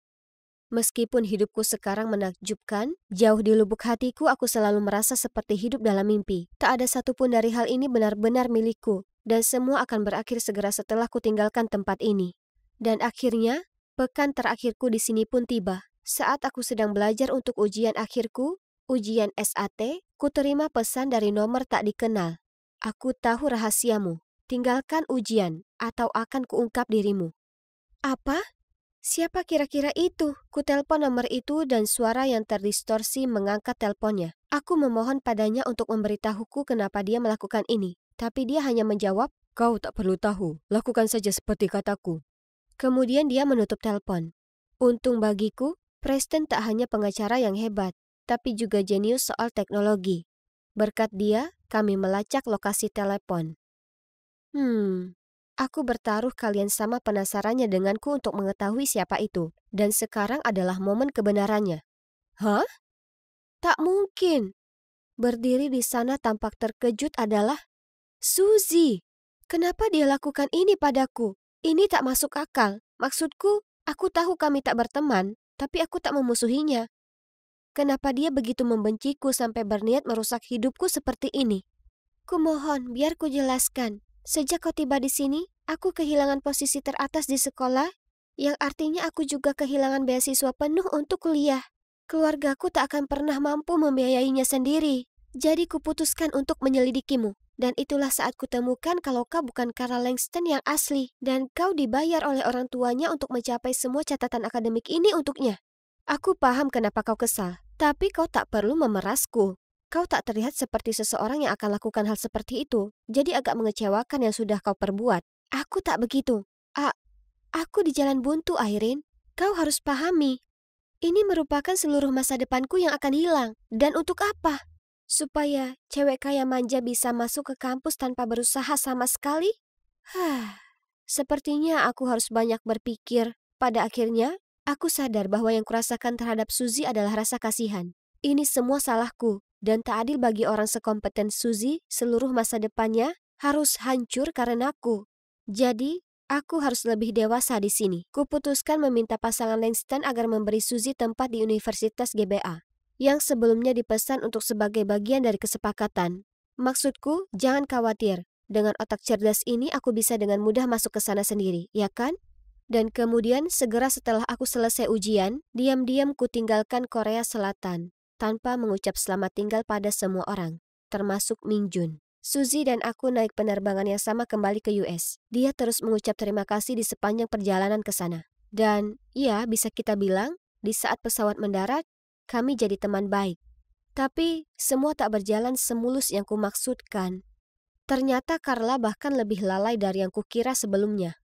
Meskipun hidupku sekarang menakjubkan, jauh di lubuk hatiku aku selalu merasa seperti hidup dalam mimpi. Tak ada satupun dari hal ini benar-benar milikku, dan semua akan berakhir segera setelah kutinggalkan tempat ini. Dan akhirnya, pekan terakhirku di sini pun tiba. Saat aku sedang belajar untuk ujian akhirku, ujian SAT, kuterima pesan dari nomor tak dikenal. Aku tahu rahasiamu. Tinggalkan ujian atau akan kuungkap dirimu. Apa? Siapa kira-kira itu? Kutelepon nomor itu dan suara yang terdistorsi mengangkat teleponnya. Aku memohon padanya untuk memberitahuku kenapa dia melakukan ini. Tapi dia hanya menjawab, "Kau tak perlu tahu. Lakukan saja seperti kataku." Kemudian dia menutup telepon. Untung bagiku, Preston tak hanya pengacara yang hebat, tapi juga jenius soal teknologi. Berkat dia, kami melacak lokasi telepon. Aku bertaruh kalian sama penasarannya denganku untuk mengetahui siapa itu. Dan sekarang adalah momen kebenarannya. Hah? Tak mungkin. Berdiri di sana tampak terkejut adalah Suzy. Kenapa dia lakukan ini padaku? Ini tak masuk akal. Maksudku, aku tahu kami tak berteman, tapi aku tak memusuhinya. Kenapa dia begitu membenciku sampai berniat merusak hidupku seperti ini? Kumohon, biar ku jelaskan. Sejak kau tiba di sini, aku kehilangan posisi teratas di sekolah, yang artinya aku juga kehilangan beasiswa penuh untuk kuliah. Keluargaku tak akan pernah mampu membiayainya sendiri. Jadi kuputuskan untuk menyelidikimu. Dan itulah saat kutemukan kalau kau bukan Carla Langston yang asli. Dan kau dibayar oleh orang tuanya untuk mencapai semua catatan akademik ini untuknya. Aku paham kenapa kau kesal, tapi kau tak perlu memerasku. Kau tak terlihat seperti seseorang yang akan lakukan hal seperti itu. Jadi agak mengecewakan yang sudah kau perbuat. Aku tak begitu. Aku di jalan buntu, Airin. Kau harus pahami. Ini merupakan seluruh masa depanku yang akan hilang. Dan untuk apa? Supaya cewek kaya manja bisa masuk ke kampus tanpa berusaha sama sekali? Sepertinya aku harus banyak berpikir. Pada akhirnya, aku sadar bahwa yang kurasakan terhadap Suzy adalah rasa kasihan. Ini semua salahku, dan tak adil bagi orang sekompeten Suzy, seluruh masa depannya harus hancur karenaku. Jadi, aku harus lebih dewasa di sini. Kuputuskan meminta pasangan Langston agar memberi Suzy tempat di Universitas GBA, yang sebelumnya dipesan untuk sebagai bagian dari kesepakatan. Maksudku, jangan khawatir. Dengan otak cerdas ini aku bisa dengan mudah masuk ke sana sendiri, ya kan? Dan kemudian segera setelah aku selesai ujian, diam-diam ku tinggalkan Korea Selatan, tanpa mengucap selamat tinggal pada semua orang, termasuk Mingjun. Suzy dan aku naik penerbangan yang sama kembali ke US. Dia terus mengucap terima kasih di sepanjang perjalanan ke sana. Dan, ya bisa kita bilang, di saat pesawat mendarat, kami jadi teman baik. Tapi, semua tak berjalan semulus yang kumaksudkan. Ternyata Carla bahkan lebih lalai dari yang kukira sebelumnya.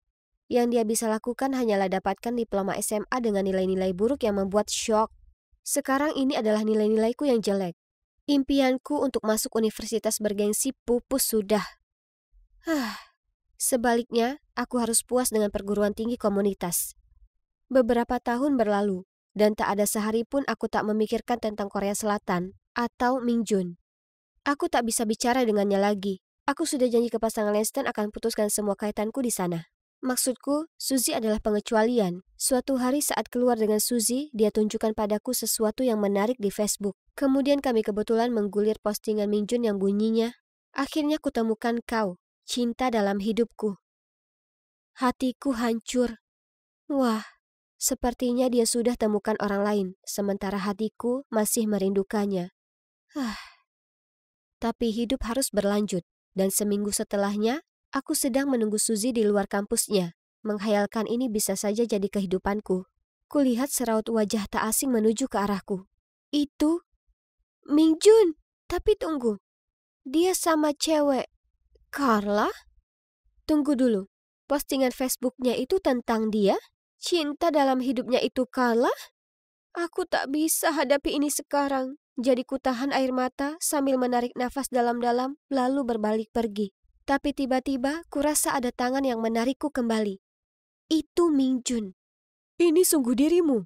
Yang dia bisa lakukan hanyalah dapatkan diploma SMA dengan nilai-nilai buruk yang membuat syok. Sekarang ini adalah nilai-nilaiku yang jelek. Impianku untuk masuk universitas bergengsi pupus sudah. Sebaliknya, aku harus puas dengan perguruan tinggi komunitas. Beberapa tahun berlalu, dan tak ada sehari pun aku tak memikirkan tentang Korea Selatan atau Mingjun. Aku tak bisa bicara dengannya lagi. Aku sudah janji ke pasangan Langston akan putuskan semua kaitanku di sana. Maksudku, Suzy adalah pengecualian. Suatu hari saat keluar dengan Suzy, dia tunjukkan padaku sesuatu yang menarik di Facebook. Kemudian kami kebetulan menggulir postingan Mingjun yang bunyinya, "Akhirnya kutemukan kau, cinta dalam hidupku." Hatiku hancur. Wah, sepertinya dia sudah temukan orang lain, sementara hatiku masih merindukannya. Tapi hidup harus berlanjut, dan seminggu setelahnya, aku sedang menunggu Suzy di luar kampusnya. Menghayalkan ini bisa saja jadi kehidupanku. Kulihat seraut wajah tak asing menuju ke arahku. Itu Mingjun. Tapi tunggu. Dia sama cewek Carla? Tunggu dulu. Postingan Facebooknya itu tentang dia? Cinta dalam hidupnya itu Carla? Aku tak bisa hadapi ini sekarang. Jadi kutahan air mata sambil menarik nafas dalam-dalam lalu berbalik pergi. Tapi tiba-tiba kurasa ada tangan yang menarikku kembali. Itu Mingjun. Ini sungguh dirimu.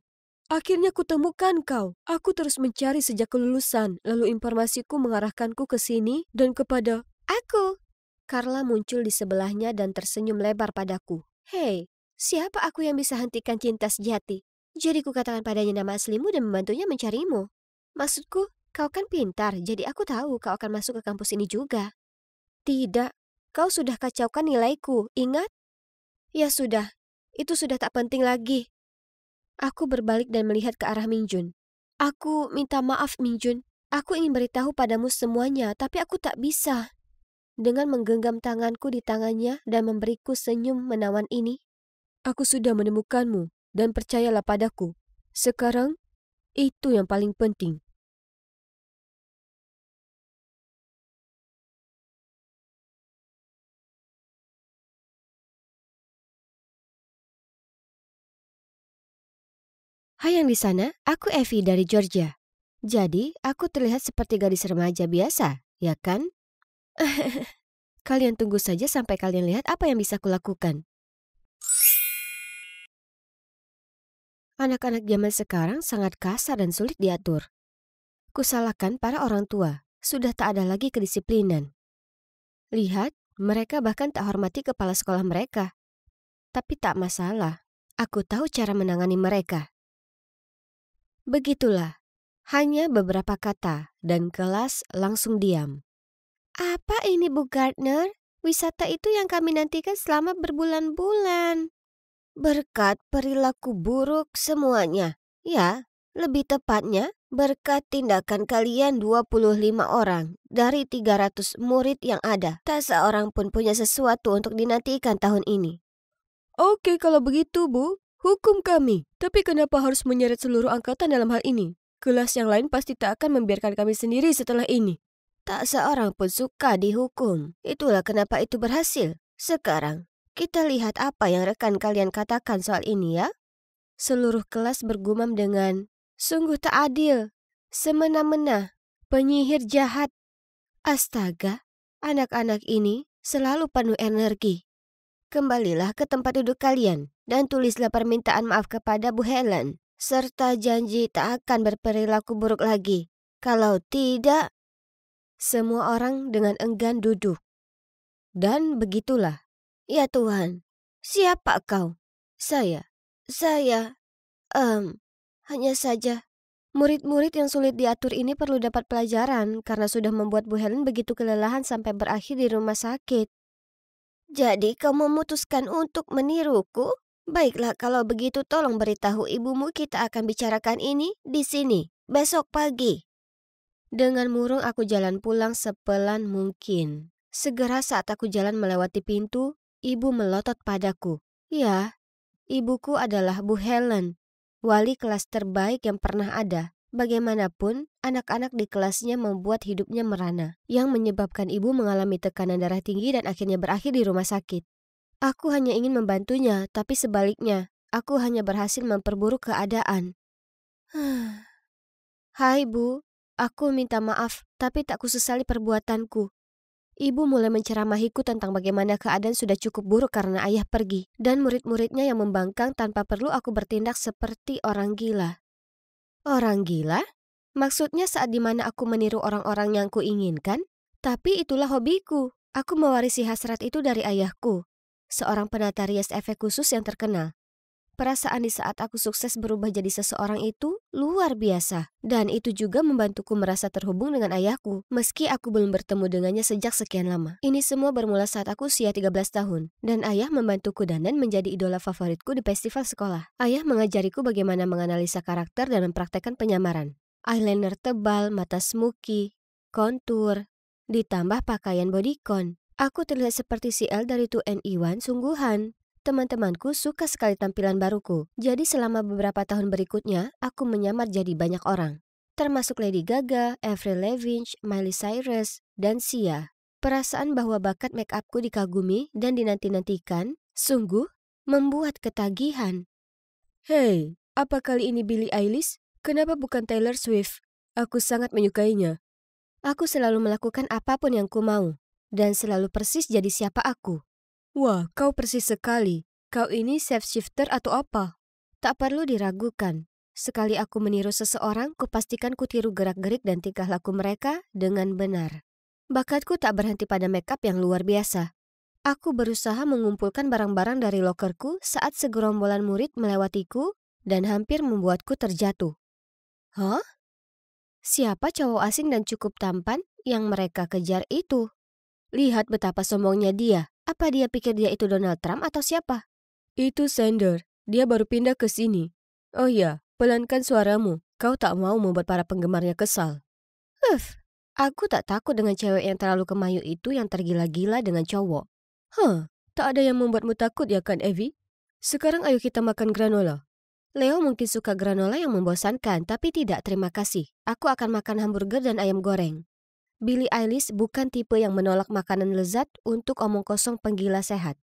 Akhirnya kutemukan kau. Aku terus mencari sejak kelulusan. Lalu informasiku mengarahkanku ke sini dan kepada aku. Carla muncul di sebelahnya dan tersenyum lebar padaku. Hei, siapa aku yang bisa hentikan cinta sejati? Jadi kukatakan padanya nama aslimu dan membantunya mencarimu. Maksudku, kau kan pintar, jadi aku tahu kau akan masuk ke kampus ini juga. Tidak, kau sudah kacaukan nilaiku, ingat? Ya sudah, itu sudah tak penting lagi. Aku berbalik dan melihat ke arah Mingjun. Aku minta maaf, Mingjun. Aku ingin beritahu padamu semuanya, tapi aku tak bisa. Dengan menggenggam tanganku di tangannya dan memberiku senyum menawan ini, aku sudah menemukanmu dan percayalah padaku. Sekarang, itu yang paling penting. Hai yang di sana, aku Evie dari Georgia. Jadi, aku terlihat seperti gadis remaja biasa, ya kan? Kalian tunggu saja sampai kalian lihat apa yang bisa kulakukan. Anak-anak zaman sekarang sangat kasar dan sulit diatur. Kusalahkan para orang tua, sudah tak ada lagi kedisiplinan. Lihat, mereka bahkan tak hormati kepala sekolah mereka. Tapi tak masalah, aku tahu cara menangani mereka. Begitulah, hanya beberapa kata dan kelas langsung diam. Apa ini Bu Gardner? Wisata itu yang kami nantikan selama berbulan-bulan. Berkat perilaku buruk semuanya. Ya, lebih tepatnya berkat tindakan kalian 25 orang dari 300 murid yang ada. Tak seorang pun punya sesuatu untuk dinantikan tahun ini. Oke, kalau begitu Bu, hukum kami. Tapi kenapa harus menyeret seluruh angkatan dalam hal ini? Kelas yang lain pasti tak akan membiarkan kami sendiri setelah ini. Tak seorang pun suka dihukum. Itulah kenapa itu berhasil. Sekarang, kita lihat apa yang rekan kalian katakan soal ini ya. Seluruh kelas bergumam dengan, sungguh tak adil, semena-mena, penyihir jahat. Astaga, anak-anak ini selalu penuh energi. Kembalilah ke tempat duduk kalian dan tulislah permintaan maaf kepada Bu Helen. Serta janji tak akan berperilaku buruk lagi. Kalau tidak... Semua orang dengan enggan duduk. Dan begitulah. Ya Tuhan, siapa kau? Saya, hanya saja. Murid-murid yang sulit diatur ini perlu dapat pelajaran karena sudah membuat Bu Helen begitu kelelahan sampai berakhir di rumah sakit. Jadi kau memutuskan untuk meniruku? Baiklah kalau begitu tolong beritahu ibumu kita akan bicarakan ini di sini besok pagi. Dengan murung aku jalan pulang sepelan mungkin. Segera saat aku jalan melewati pintu, ibu melotot padaku. Ya, ibuku adalah Bu Helen, wali kelas terbaik yang pernah ada. Bagaimanapun, anak-anak di kelasnya membuat hidupnya merana, yang menyebabkan ibu mengalami tekanan darah tinggi dan akhirnya berakhir di rumah sakit. Aku hanya ingin membantunya, tapi sebaliknya, aku hanya berhasil memperburuk keadaan. Hai Bu, aku minta maaf, tapi tak kusesali perbuatanku. Ibu mulai menceramahiku tentang bagaimana keadaan sudah cukup buruk karena ayah pergi, dan murid-muridnya yang membangkang tanpa perlu aku bertindak seperti orang gila. Orang gila? Maksudnya saat dimana aku meniru orang-orang yang kuinginkan? Tapi itulah hobiku. Aku mewarisi hasrat itu dari ayahku, seorang penata rias efek khusus yang terkenal. Perasaan di saat aku sukses berubah jadi seseorang itu luar biasa. Dan itu juga membantuku merasa terhubung dengan ayahku, meski aku belum bertemu dengannya sejak sekian lama. Ini semua bermula saat aku usia 13 tahun, dan ayah membantuku dandan menjadi idola favoritku di festival sekolah. Ayah mengajariku bagaimana menganalisa karakter dan mempraktekkan penyamaran. Eyeliner tebal, mata smoky, kontur, ditambah pakaian bodycon. Aku terlihat seperti si El dari 2NE1 sungguhan. Teman-temanku suka sekali tampilan baruku, jadi selama beberapa tahun berikutnya, aku menyamar jadi banyak orang. Termasuk Lady Gaga, Avril Lavigne, Miley Cyrus, dan Sia. Perasaan bahwa bakat make-upku dikagumi dan dinanti-nantikan, sungguh membuat ketagihan. Hei, apa kali ini Billie Eilish? Kenapa bukan Taylor Swift? Aku sangat menyukainya. Aku selalu melakukan apapun yang ku mau, dan selalu persis jadi siapa aku. Wah, kau persis sekali. Kau ini shape-shifter atau apa? Tak perlu diragukan. Sekali aku meniru seseorang, kupastikan kutiru gerak-gerik dan tingkah laku mereka dengan benar. Bakatku tak berhenti pada makeup yang luar biasa. Aku berusaha mengumpulkan barang-barang dari lokerku saat segerombolan murid melewatiku dan hampir membuatku terjatuh. Hah? Siapa cowok asing dan cukup tampan yang mereka kejar itu? Lihat betapa sombongnya dia. Apa dia pikir dia itu Donald Trump atau siapa? Itu Sander. Dia baru pindah ke sini. Oh ya, pelankan suaramu. Kau tak mau membuat para penggemarnya kesal. Aku tak takut dengan cewek yang terlalu kemayu itu yang tergila-gila dengan cowok. Tak ada yang membuatmu takut ya kan, Evie? Sekarang ayo kita makan granola. Leo mungkin suka granola yang membosankan, tapi tidak, terima kasih. Aku akan makan hamburger dan ayam goreng. Billie Eilish bukan tipe yang menolak makanan lezat untuk omong kosong penggila sehat.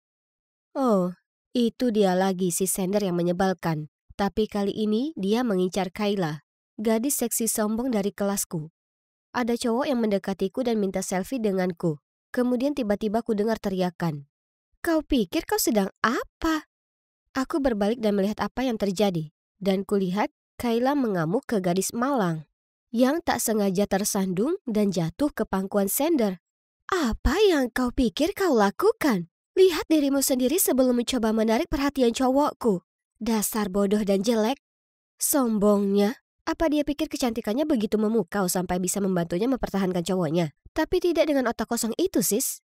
Oh, itu dia lagi si Sander yang menyebalkan. Tapi kali ini dia mengincar Kayla, gadis seksi sombong dari kelasku. Ada cowok yang mendekatiku dan minta selfie denganku. Kemudian tiba-tiba ku dengar teriakan. Kau pikir kau sedang apa? Aku berbalik dan melihat apa yang terjadi. Dan kulihat Kayla mengamuk ke gadis malang yang tak sengaja tersandung dan jatuh ke pangkuan Sander. Apa yang kau pikir kau lakukan? Lihat dirimu sendiri sebelum mencoba menarik perhatian cowokku. Dasar bodoh dan jelek. Sombongnya. Apa dia pikir kecantikannya begitu memukau sampai bisa membantunya mempertahankan cowoknya? Tapi tidak dengan otak kosong itu, sis.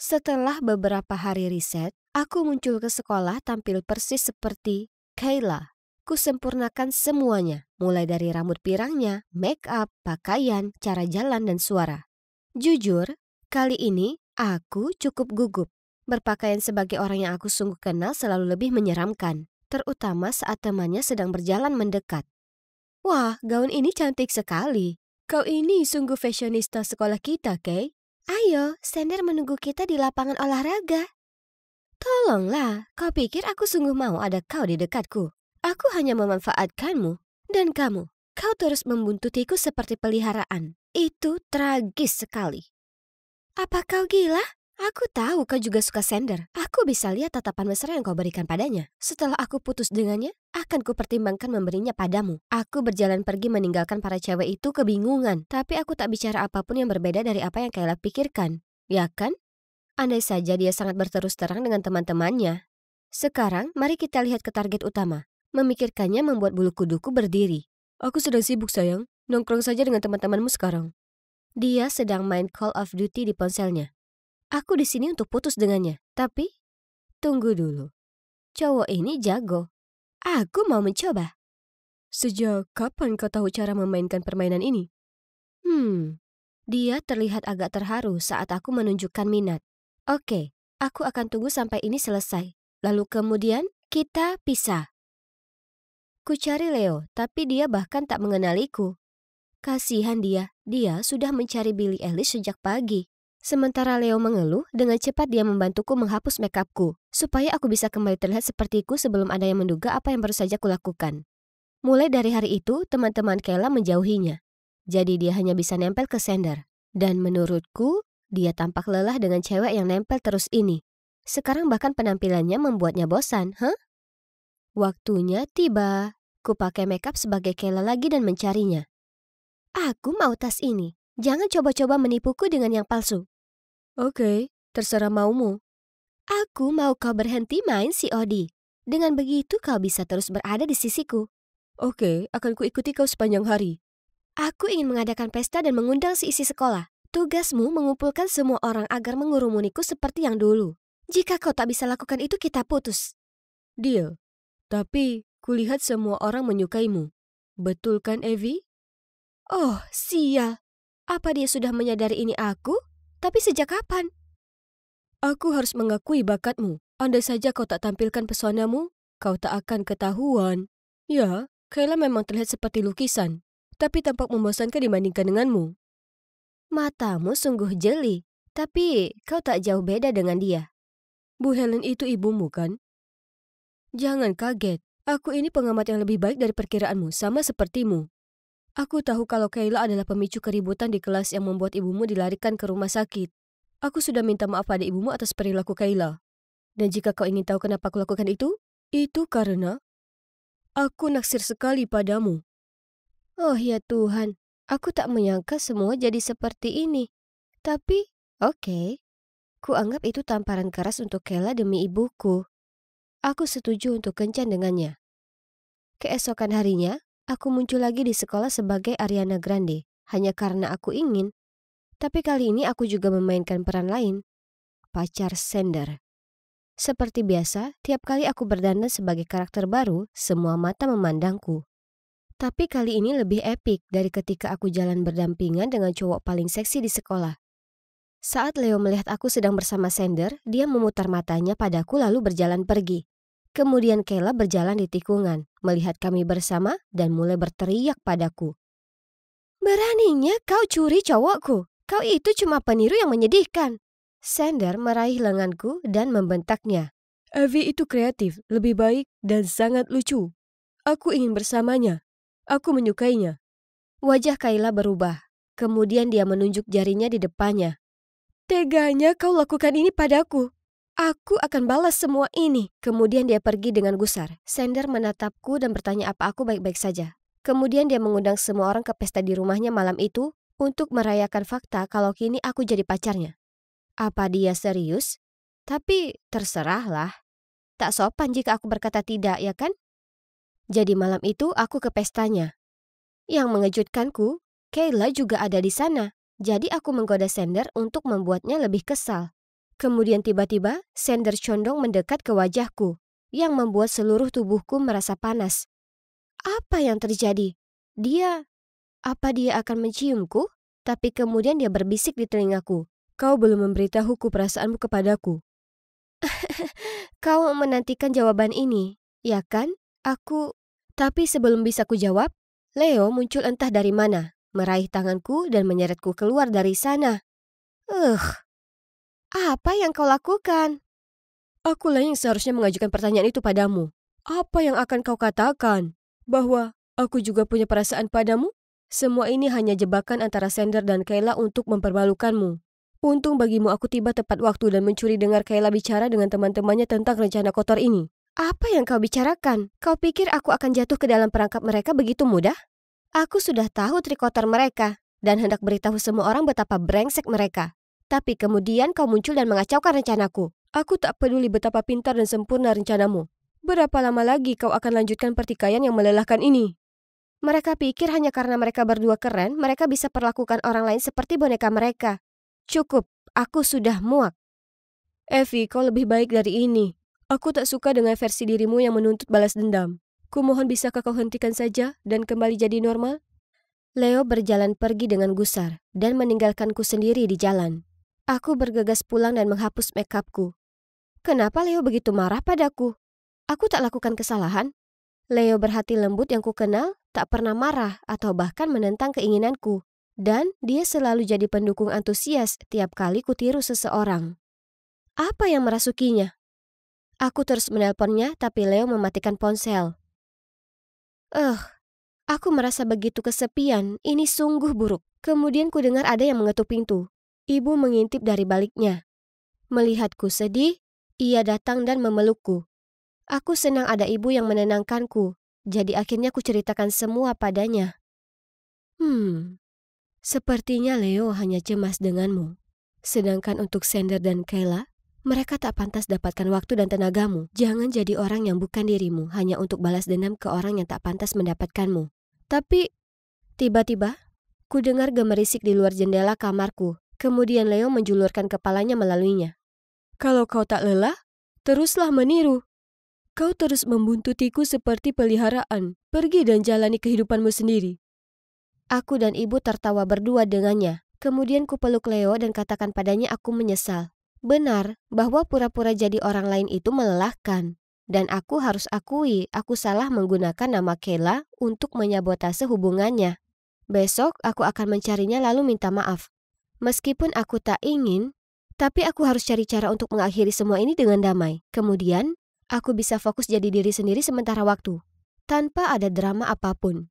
Setelah beberapa hari riset, aku muncul ke sekolah tampil persis seperti Kayla. Kusempurnakan semuanya, mulai dari rambut pirangnya, make up, pakaian, cara jalan, dan suara. Jujur, kali ini aku cukup gugup. Berpakaian sebagai orang yang aku sungguh kenal selalu lebih menyeramkan, terutama saat temannya sedang berjalan mendekat. Wah, gaun ini cantik sekali. Kau ini sungguh fashionista sekolah kita, Kay. Ayo, Sander menunggu kita di lapangan olahraga. Tolonglah, kau pikir aku sungguh mau ada kau di dekatku? Aku hanya memanfaatkanmu. Dan kamu, kau terus membuntutiku seperti peliharaan. Itu tragis sekali. Apa kau gila? Aku tahu kau juga suka Sander. Aku bisa lihat tatapan mesra yang kau berikan padanya. Setelah aku putus dengannya, akan kupertimbangkan memberinya padamu. Aku berjalan pergi meninggalkan para cewek itu kebingungan. Tapi aku tak bicara apapun yang berbeda dari apa yang Kayla pikirkan. Ya kan? Andai saja dia sangat berterus terang dengan teman-temannya. Sekarang, mari kita lihat ke target utama. Memikirkannya membuat bulu kuduku berdiri. Aku sedang sibuk, sayang. Nongkrong saja dengan teman-temanmu sekarang. Dia sedang main Call of Duty di ponselnya. Aku di sini untuk putus dengannya. Tapi, tunggu dulu. Cowok ini jago. Aku mau mencoba. Sejak kapan kau tahu cara memainkan permainan ini? Dia terlihat agak terharu saat aku menunjukkan minat. Oke, aku akan tunggu sampai ini selesai. Lalu kemudian, kita pisah. Ku cari Leo, tapi dia bahkan tak mengenaliku. Kasihan dia sudah mencari Billie Eilish sejak pagi. Sementara Leo mengeluh, dengan cepat dia membantuku menghapus makeupku, supaya aku bisa kembali terlihat sepertiku sebelum ada yang menduga apa yang baru saja kulakukan. Mulai dari hari itu, teman-teman Kayla menjauhinya. Jadi dia hanya bisa nempel ke Sander. Dan menurutku, dia tampak lelah dengan cewek yang nempel terus ini. Sekarang bahkan penampilannya membuatnya bosan, Waktunya tiba. Ku pakai makeup sebagai Kayla lagi dan mencarinya. Aku mau tas ini. Jangan coba-coba menipuku dengan yang palsu. Oke, terserah maumu. Aku mau kau berhenti main COD. Dengan begitu kau bisa terus berada di sisiku. Oke, akan kuikuti kau sepanjang hari. Aku ingin mengadakan pesta dan mengundang seisi sekolah. Tugasmu mengumpulkan semua orang agar mengurumuniku seperti yang dulu. Jika kau tak bisa lakukan itu, kita putus. Deal. Tapi, kulihat semua orang menyukaimu. Betul kan, Evie? Oh, sial. Apa dia sudah menyadari ini aku? Tapi sejak kapan? Aku harus mengakui bakatmu. Andai saja kau tak tampilkan pesonamu, kau tak akan ketahuan. Ya, Kayla memang terlihat seperti lukisan, tapi tampak membosankan dibandingkan denganmu. Matamu sungguh jeli, tapi kau tak jauh beda dengan dia. Bu Helen itu ibumu, kan? Jangan kaget, aku ini pengamat yang lebih baik dari perkiraanmu, sama sepertimu. Aku tahu kalau Kayla adalah pemicu keributan di kelas yang membuat ibumu dilarikan ke rumah sakit. Aku sudah minta maaf pada ibumu atas perilaku Kayla. Dan jika kau ingin tahu kenapa aku lakukan itu karena aku naksir sekali padamu. Oh ya Tuhan, aku tak menyangka semua jadi seperti ini. Tapi, oke. Ku anggap itu tamparan keras untuk Kayla demi ibuku. Aku setuju untuk kencan dengannya. Keesokan harinya, aku muncul lagi di sekolah sebagai Ariana Grande, hanya karena aku ingin. Tapi kali ini aku juga memainkan peran lain, pacar Sander. Seperti biasa, tiap kali aku berdandan sebagai karakter baru, semua mata memandangku. Tapi kali ini lebih epik dari ketika aku jalan berdampingan dengan cowok paling seksi di sekolah. Saat Leo melihat aku sedang bersama Sander, dia memutar matanya padaku lalu berjalan pergi. Kemudian Kayla berjalan di tikungan, melihat kami bersama dan mulai berteriak padaku. Beraninya kau curi cowokku. Kau itu cuma peniru yang menyedihkan. Sander meraih lenganku dan membentaknya. Evie itu kreatif, lebih baik, dan sangat lucu. Aku ingin bersamanya. Aku menyukainya. Wajah Kayla berubah. Kemudian dia menunjuk jarinya di depannya. Teganya kau lakukan ini padaku. Aku akan balas semua ini. Kemudian dia pergi dengan gusar. Sander menatapku dan bertanya apa aku baik-baik saja. Kemudian dia mengundang semua orang ke pesta di rumahnya malam itu untuk merayakan fakta kalau kini aku jadi pacarnya. Apa dia serius? Tapi terserahlah. Tak sopan jika aku berkata tidak, ya kan? Jadi malam itu aku ke pestanya. Yang mengejutkanku, Kayla juga ada di sana. Jadi aku menggoda Sander untuk membuatnya lebih kesal. Kemudian tiba-tiba Sander condong mendekat ke wajahku, yang membuat seluruh tubuhku merasa panas. Apa yang terjadi? Apa dia akan menciumku? Tapi kemudian dia berbisik di telingaku. Kau belum memberitahuku perasaanmu kepadaku. Kau menantikan jawaban ini, ya kan? Tapi sebelum bisa kujawab, Leo muncul entah dari mana, meraih tanganku dan menyeretku keluar dari sana. Apa yang kau lakukan? Akulah yang seharusnya mengajukan pertanyaan itu padamu. Apa yang akan kau katakan? Bahwa aku juga punya perasaan padamu? Semua ini hanya jebakan antara Sander dan Kayla untuk mempermalukanmu. Untung bagimu aku tiba tepat waktu dan mencuri dengar Kayla bicara dengan teman-temannya tentang rencana kotor ini. Apa yang kau bicarakan? Kau pikir aku akan jatuh ke dalam perangkap mereka begitu mudah? Aku sudah tahu trik kotor mereka dan hendak beritahu semua orang betapa brengsek mereka. Tapi kemudian kau muncul dan mengacaukan rencanaku. Aku tak peduli betapa pintar dan sempurna rencanamu. Berapa lama lagi kau akan lanjutkan pertikaian yang melelahkan ini? Mereka pikir hanya karena mereka berdua keren, mereka bisa perlakukan orang lain seperti boneka mereka. Cukup, aku sudah muak. Evie, kau lebih baik dari ini. Aku tak suka dengan versi dirimu yang menuntut balas dendam. Kumohon bisakah kau hentikan saja dan kembali jadi normal? Leo berjalan pergi dengan gusar dan meninggalkanku sendiri di jalan. Aku bergegas pulang dan menghapus makeupku. Kenapa Leo begitu marah padaku? Aku tak lakukan kesalahan. Leo berhati lembut yang kukenal tak pernah marah atau bahkan menentang keinginanku. Dan dia selalu jadi pendukung antusias tiap kali kutiru seseorang. Apa yang merasukinya? Aku terus menelponnya tapi Leo mematikan ponsel. Aku merasa begitu kesepian, ini sungguh buruk. Kemudian ku dengar ada yang mengetuk pintu. Ibu mengintip dari baliknya. Melihatku sedih, ia datang dan memelukku. Aku senang ada ibu yang menenangkanku, jadi akhirnya ku ceritakan semua padanya. Sepertinya Leo hanya cemas denganmu. Sedangkan untuk Sander dan Kayla, mereka tak pantas dapatkan waktu dan tenagamu. Jangan jadi orang yang bukan dirimu hanya untuk balas dendam ke orang yang tak pantas mendapatkanmu. Tapi, tiba-tiba, ku dengar gemerisik di luar jendela kamarku. Kemudian Leo menjulurkan kepalanya melaluinya. Kalau kau tak lelah, teruslah meniru. Kau terus membuntutiku seperti peliharaan. Pergi dan jalani kehidupanmu sendiri. Aku dan ibu tertawa berdua dengannya. Kemudian ku peluk Leo dan katakan padanya aku menyesal. Benar, bahwa pura-pura jadi orang lain itu melelahkan. Dan aku harus akui, aku salah menggunakan nama Kayla untuk menyabotase hubungannya. Besok aku akan mencarinya lalu minta maaf. Meskipun aku tak ingin, tapi aku harus cari cara untuk mengakhiri semua ini dengan damai. Kemudian, aku bisa fokus jadi diri sendiri sementara waktu, tanpa ada drama apapun.